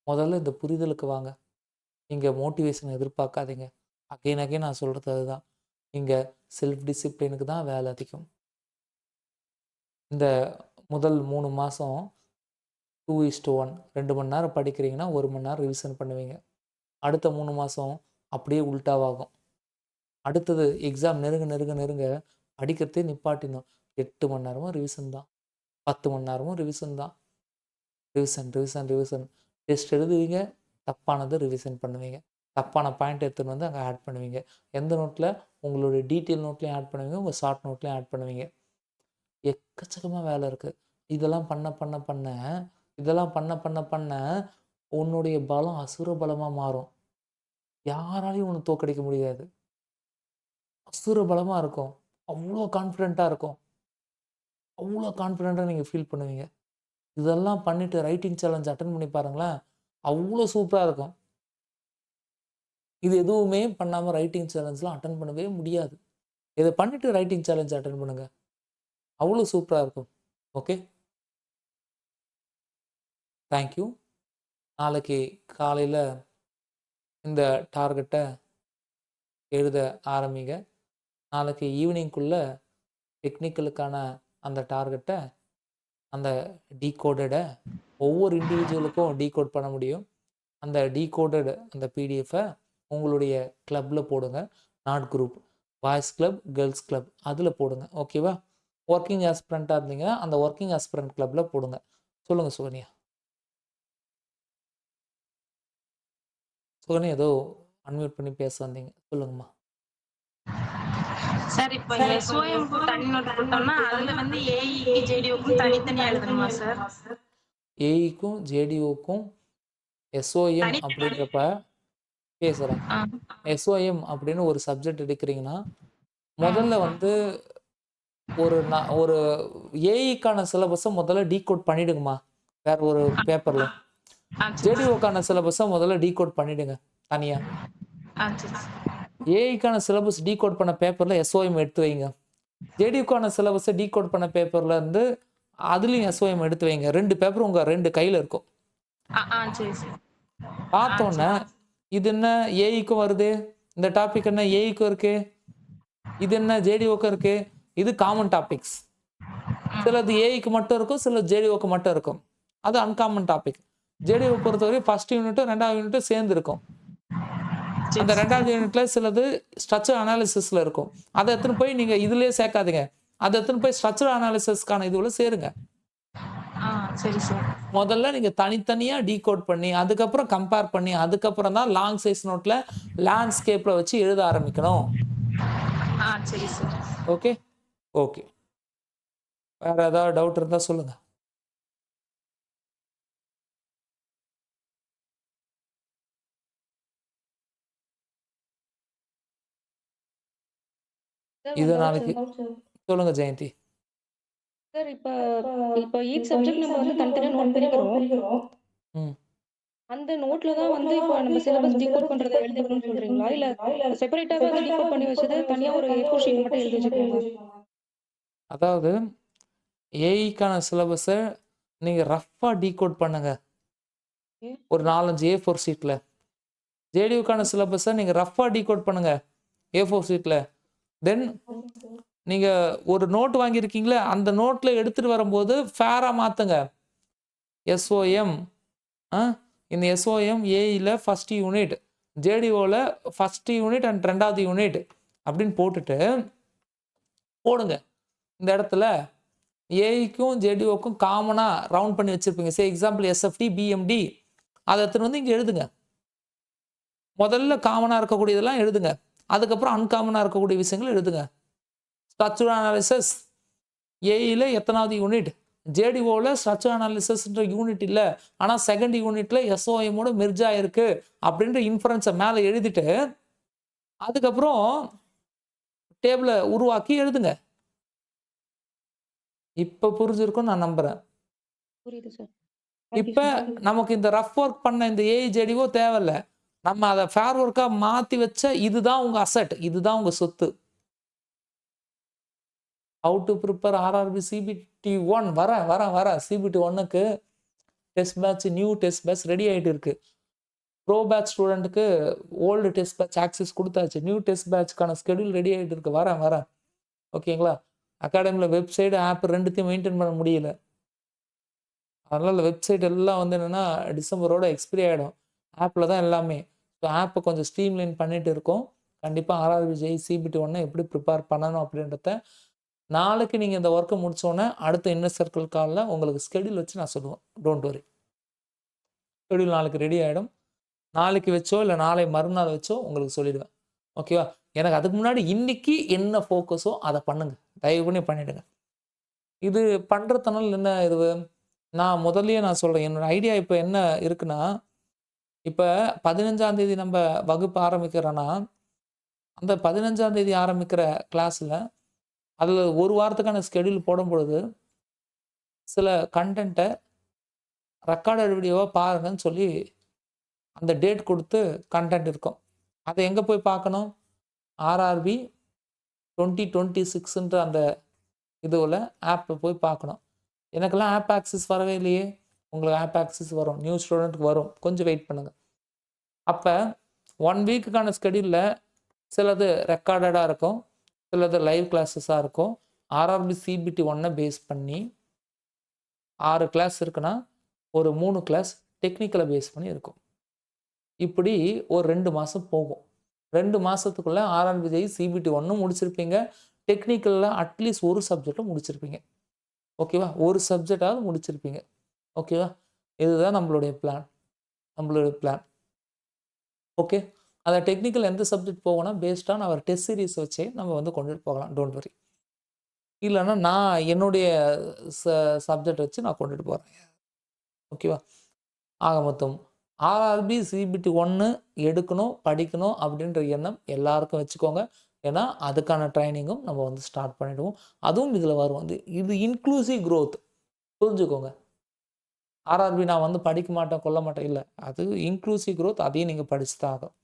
முதல்ல இந்த புரிதலுக்கு வாங்க. நீங்க மோட்டிவேஷன் எதிர்பார்க்காதீங்க. அகைன் அகைன் நான் சொல்றது அதுதான். இங்க செல்ஃப் டிசிப்ளினுக்கு தான் வேலை அதிகம். இந்த முதல் 3 மாசம் 2:1 2 மணி நேரம் படிக்கிறீங்கன்னா, 1 மணி நேரம் ரிவிஷன் பண்ணுவீங்க. அடுத்த 3 மாசம் அப்படியே உல்டாவாகும். அடுத்தது எக்ஸாம் நெருங்க நெருங்க நெருங்க படிக்கிறதே நிப்பாட்டிடணும். 8 மணி நேரமும் ரிவிஷன் தான். 10 மணி நேரமும் ரிவிஷன் தான். Revision, revision, revision. டெஸ்ட் எழுதுவீங்க, தப்பானத ரிவிஷன் பண்ணுவீங்க. தப்பான பாயிண்ட் எடுத்துன்னு வந்து அங்க ஆட் பண்ணுவீங்க. எந்த நோட்ல? உங்களுடைய டீட்டெயில் நோட்லயும் ஆட் பண்ணுவீங்க, உங்க ஷார்ட் நோட்லயும் ஆட் பண்ணுவீங்க. எக்கச்சக்கமா வேலை இருக்கு. இதெல்லாம் பண்ண பண்ண பண்ண இதெல்லாம் பண்ண பண்ண பண்ண உன்னுடைய பலம் அசுர பலமா மாறும். யாராலயும் உன்ன தோற்கடிக்க முடியாது. அசுர பலமா இருக்கும். அவ்ளோ கான்ஃபிடென்ட்டா இருக்கும். அவ்ளோ கான்ஃபிடென்ட்டா நீங்க ஃபீல் பண்ணுவீங்க. இதெல்லாம் பண்ணிட்டு ரைட்டிங் சேலஞ்ச் அட்டெண்ட் பண்ணி பாருங்களேன். அவ்ளோ சூப்பரா இருக்கும். இது எதுவுமே பண்ணாம ரைட்டிங் சேலஞ்ச்லாம் அட்டெண்ட் பண்ணவே முடியாது. இத பண்ணிட்டு ரைட்டிங் சேலஞ்ச் அட்டெண்ட் பண்ணுங்க. அவ்ளோ சூப்பரா இருக்கும். ஓகே. Thank you. நாளைக்கு காலையில இந்த டார்கெட்ட எழுத ஆரம்பிங்க. நாளைக்கு ஈவினிங்குள்ள டெக்னிக்கலுக்கான அந்த டார்கெட்ட அந்த டீகோடட ஒவ்வொரு இண்டிவிஜுவலுக்கும் டீகோட் பண்ண முடியும். அந்த டீகோடட் அந்த பிடிஎஃப்ப உங்களுடைய கிளப்ல போடுங்க. Not group. Boys club, girls club அதுல போடுங்க. ஓகேவா? வொர்க்கிங் ஆஸ்பிரண்டா இருந்தீங்கன்னா, அந்த வொர்க்கிங் ஆஸ்பிரண்ட் கிளப்ல போடுங்க. சொல்லுங்க சுகன்யா. சுகன்யா ஏதோ அன்மியூட் பண்ணி பேச வந்தீங்க. சொல்லுங்கம்மா.
சார் இப்போ எஸ்ஓஎம்க்கு தனி நோட் போட்டோம்னா அதுல வந்து ஏஇக்கு ஜேடிஓக்கும் தனித்தனியா எழுதணுமா சார்?
ஏஇக்கும் ஜேடிஓக்கும் எஸ்ஓஎம்
தனி
அப்படின்றப்ப பேசுறேன். எஸ்ஓஎம் அப்படின்னு ஒரு சப்ஜெக்ட் எடுக்கிறீங்கன்னா, முதல்ல வந்து ஒரு ஏஇக்கான சிலபஸை முதல்ல டீகோட் பண்ணிடுங்கம்மா. வேற ஒரு பேப்பர்ல. ஜேடிஓக்கான சிலபஸை முதல்ல டீகோட் பண்ணிடுங்க தனியா. ஏஇக்கான சிலபஸ் டீகோட் பண்ண பேப்பர்ல எஸ்ஓஎம் எடுத்து வைங்க. ஜேடிஓக்கான சிலபஸை டீகோட் பண்ண பேப்பர்ல இருந்து அதுலயும் எஸ்ஓஎம் எடுத்து வைங்க. 2 பேப்பர் உங்க 2 கையில இருக்கும். பார்த்தோன்னே இது என்ன ஏஇக்கும் வருது, இந்த டாபிக் என்ன ஏஇக்கும் இருக்கு, இது என்ன ஜேடிஓக்கும் இருக்கு. இது காமன் டாபிக்ஸ். சிலது ஏஇக்கு மட்டும் இருக்கும், சில ஜேடிஓக்கு மட்டும் இருக்கும். அது அன்காமன் டாபிக். ஜேடிஓ பொறுத்தவரை ஃபர்ஸ்ட் யூனிட்டும் 2வது யூனிட்டும் சேர்ந்து இருக்கும். அந்த 2வது யூனிட்ல சிலது ஸ்ட்ரக்சர் அனாலிசிஸ்ல இருக்கும். அதை எடுத்துன்னு போய் நீங்க இதுலயே சேர்க்காதீங்க. அதை எடுத்துன்னு போய் ஸ்ட்ரக்சர் அனாலிசிஸ்க்கான இதுல சேருங்க.
சரி சார்.
முதல்ல நீங்க தனித்தனியா டீகோட் பண்ணி அதுக்கப்புறம் கம்பேர் பண்ணி அதுக்கப்புறம் தான் லாங் சைஸ் நோட்ல லேண்ட்ஸ்கேப்ல வச்சு எழுத ஆரம்பிக்கணும்.
சரி சார்.
Okay okay. வேற ஏதாவது டவுட் இருந்தா சொல்லுங்க. இது நாளைக்கு சொல்லுங்க ஜெயந்தி.
சார் இப்போ ஈச் சப்ஜெக்ட் நம்ம வந்து தனித்தனியா நோட் பிரிக்கிறோம். அந்த நோட்ல தான் வந்து இப்போ நம்ம சிலபஸ் டீகோட் பண்றதை எழுதிக்கணும்னு சொல்றீங்களா? இல்ல செப்பரேட்டாவே வந்து டீகோட் பண்ணி வச்சது தனியா ஒரு A4 ஷீட் மட்டும் எழுதி வச்சுக்கோங்க.
அதாவது ஏஇக்கான சிலபஸை நீங்க ரஃபா டீகோட் பண்ணுங்க. ஒரு 4-5 A4 ஷீட்ல. ஜேடியூக்கான சிலபஸை நீங்க ரஃபா டீகோட் பண்ணுங்க A4 ஷீட்ல. தென் நீங்க ஒரு நோட் வாங்கியிருக்கீங்களே அந்த நோட்ல எடுத்துட்டு வரும்போது ஃபேரா மாத்துங்க. எஸ்ஓஎம் இந்த எஸ்ஓஎம் ஏஇல ஃபர்ஸ்ட் யூனிட், ஜேடிஓல ஃபர்ஸ்ட் யூனிட் அண்ட் 2வது யூனிட் அப்படின்னு போட்டுட்டு போடுங்க. இந்த இடத்துல ஏஇக்கும் ஜேடிஓக்கும் காமனா ரவுண்ட் பண்ணி வச்சிருப்பீங்க. சே எக்ஸாம்பிள் எஸ்எஃப்டி பிஎம்டி அதை எடுத்துன்னு வந்து இங்க எழுதுங்க. முதல்ல காமனா இருக்கக்கூடியதெல்லாம் எழுதுங்க. அதுக்கப்புறம் அன்காமனா இருக்கக்கூடிய விஷயங்கள் எழுதுங்க. ஸ்ட்ரக்சரல் அனாலிசிஸ் ஏஇல எத்தனாவது யூனிட், ஜேடிஓல ஸ்ட்ரக்சரல் அனாலிசிஸ்ன்ற யூனிட் இல்லை, ஆனால் செகண்ட் யூனிட்ல எஸ்ஓஎம்மோட மெர்ஜ் ஆயிருக்கு அப்படின்ற இன்ஃபரன்ஸை மேலே எழுதிட்டு அதுக்கப்புறம் டேபிளை உருவாக்கி எழுதுங்க. இப்போ புரிஞ்சிருக்கும் நான் நம்புறேன்.
புரியுது சார்.
இப்போ நமக்கு இந்த ரஃப் ஒர்க் பண்ண இந்த ஏஇ ஜேடிஓ தேவையில்லை. நம்ம அதை ஃபேர் ஒர்க்காக மாற்றி வச்ச இதுதான் உங்கள் அசட், இதுதான் உங்கள் சொத்து. How to prepare RRB CBT 1 வர சிபிடி 1க்கு test batch, new test batch ready ஆகிட்டு இருக்கு. ப்ரோ பேட்ச் ஸ்டூடெண்ட்டுக்கு ஓல்டு டெஸ்ட் பேட்ச் ஆக்சஸ் கொடுத்தாச்சு. நியூ டெஸ்ட் பேட்ச்க்கான ஸ்கெடியூல் ரெடி ஆகிட்டு இருக்கு. வரேன் ஓகேங்களா? அகாடமியில் வெப்சைட் ஆப் ரெண்டுத்தையும் மெயின்டைன் பண்ண முடியல. அதனால் வெப்சைட் எல்லாம் வந்து என்னென்னா டிசம்பரோட எக்ஸ்பிரி ஆகிடும். ஆப்பில் தான் எல்லாமே. ஸோ ஆப்பை கொஞ்சம் ஸ்ட்ரீம்லைன் பண்ணிட்டு இருக்கோம். கண்டிப்பாக ஆர்ஆர்பி ஜெய் சிபிடி 1 எப்படி ப்ரிப்பேர் பண்ணணும் அப்படின்றத நாளைக்கு நீங்கள் இந்த ஒர்க்கை முடித்தோன்னே அடுத்த இன்னர் சர்க்கிள் காலில் உங்களுக்கு ஸ்கெடியூல் வச்சு நான் சொல்லுவேன். Don't worry. ஸ்கெடியூல் நாளைக்கு ரெடி ஆகிடும். நாளைக்கு வச்சோ இல்லை நாளை மறுநாள் வச்சோ உங்களுக்கு சொல்லிடுவேன். ஓகேவா? எனக்கு அதுக்கு முன்னாடி இன்னைக்கு என்ன ஃபோக்கஸோ அதை பண்ணுங்க. தயவு பண்ணி பண்ணிவிடுங்க. இது பண்ணுறதுனால என்ன இது, நான் முதல்லயே நான் சொல்கிறேன், என்னோட ஐடியா இப்போ என்ன இருக்குன்னா, இப்போ 15ஆம் தேதி நம்ம வகுப்பு ஆரம்பிக்கிறோன்னா, அந்த 15ஆம் தேதி ஆரம்பிக்கிற கிளாஸில் அதில் ஒரு வாரத்துக்கான ஸ்கெடியூல் போடும் பொழுது சில கண்டென்ட்டை ரெக்கார்டட் வீடியோவாக பாருங்கன்னு சொல்லி அந்த டேட் கொடுத்து கண்டென்ட் இருக்கும். அதை எங்கே போய் பார்க்கணும்? RRB 2026ன்ற அந்த இதுவில் ஆப்பில் போய் பார்க்கணும். எனக்கெல்லாம் ஆப் ஆக்சஸ் வரவே இல்லையே. உங்களுக்கு ஆப் ஆக்சஸ் வரும், நியூ ஸ்டூடெண்ட்டுக்கு வரும், கொஞ்சம் வெயிட் பண்ணுங்கள். அப்போ 1 வீக்குக்கான ஸ்கெடியூலில் சிலது ரெக்கார்டடாக இருக்கும், சிலது லைவ் கிளாஸஸாக இருக்கும். RRB CBT 1 பேஸ் பண்ணி 6 கிளாஸ் இருக்குன்னா ஒரு 3 கிளாஸ் டெக்னிக்கலை பேஸ் பண்ணி இருக்கும். இப்படி ஒரு 2 மாதம் போகும். 2 மாதத்துக்குள்ளே RRB CBT 1 முடிச்சிருப்பீங்க, டெக்னிக்கலில் அட்லீஸ்ட் ஒரு சப்ஜெக்டும் முடிச்சிருப்பீங்க. ஓகேவா? ஒரு சப்ஜெக்டாவது முடிச்சிருப்பீங்க. ஓகேவா? இதுதான் நம்மளுடைய பிளான். ஓகே, அந்த டெக்னிக்கல் எந்த சப்ஜெக்ட் போகணும்னா பேஸ்டான அவர் டெஸ்ட் சீரிஸ் வச்சே நம்ம வந்து கொண்டுட்டு போகலாம், டோன்ட் வரி. இல்லைன்னா நான் என்னுடைய சப்ஜெக்ட் வச்சு நான் கொண்டுட்டு போகிறேன். ஓகேவா? ஆக மொத்தம் RRB CBT 1 எடுக்கணும், படிக்கணும் அப்படின்ற எண்ணம் எல்லாருக்கும் வச்சுக்கோங்க. ஏன்னா அதுக்கான ட்ரைனிங்கும் நம்ம வந்து ஸ்டார்ட் பண்ணிவிடுவோம். அதுவும் இதில் வரும். இது இன்க்ளூசிவ் க்ரோத், புரிஞ்சுக்கோங்க. RRB நான் வந்து படிக்க மாட்டேன், கொல்ல மாட்டேன், இல்லை, அது இன்க்ளூசிவ் க்ரோத். அதையும் நீங்கள் படிச்சு தான் ஆகும்.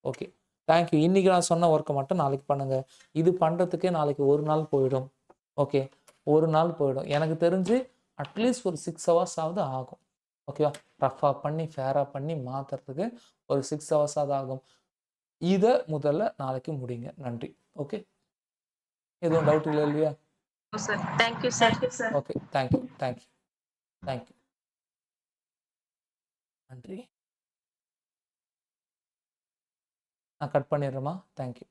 Okay, thank you. இன்றைக்கி நான் சொன்ன ஒர்க்கை மட்டும் நாளைக்கு பண்ணுங்கள். இது பண்ணுறதுக்கே நாளைக்கு ஒரு நாள் போயிடும். ஓகே, ஒரு நாள் போயிடும். எனக்கு தெரிஞ்சு அட்லீஸ்ட் ஒரு 6 ஹவர்ஸ் ஆகுது ஆகும். ஓகேவா? ரஃபாக பண்ணி ஃபேராக பண்ணி மாற்றுறதுக்கு ஒரு 6 ஹவர்ஸ் ஆகும். இதை முதல்ல நாளைக்கு முடிங்க. நன்றி. ஓகே, எதுவும் டவுட் இல்லை இல்லையா?
Sir thank you sir.
Okay, thank you. நன்றி. நான் கட் பண்ணிடுறேம்மா. தேங்க்யூ.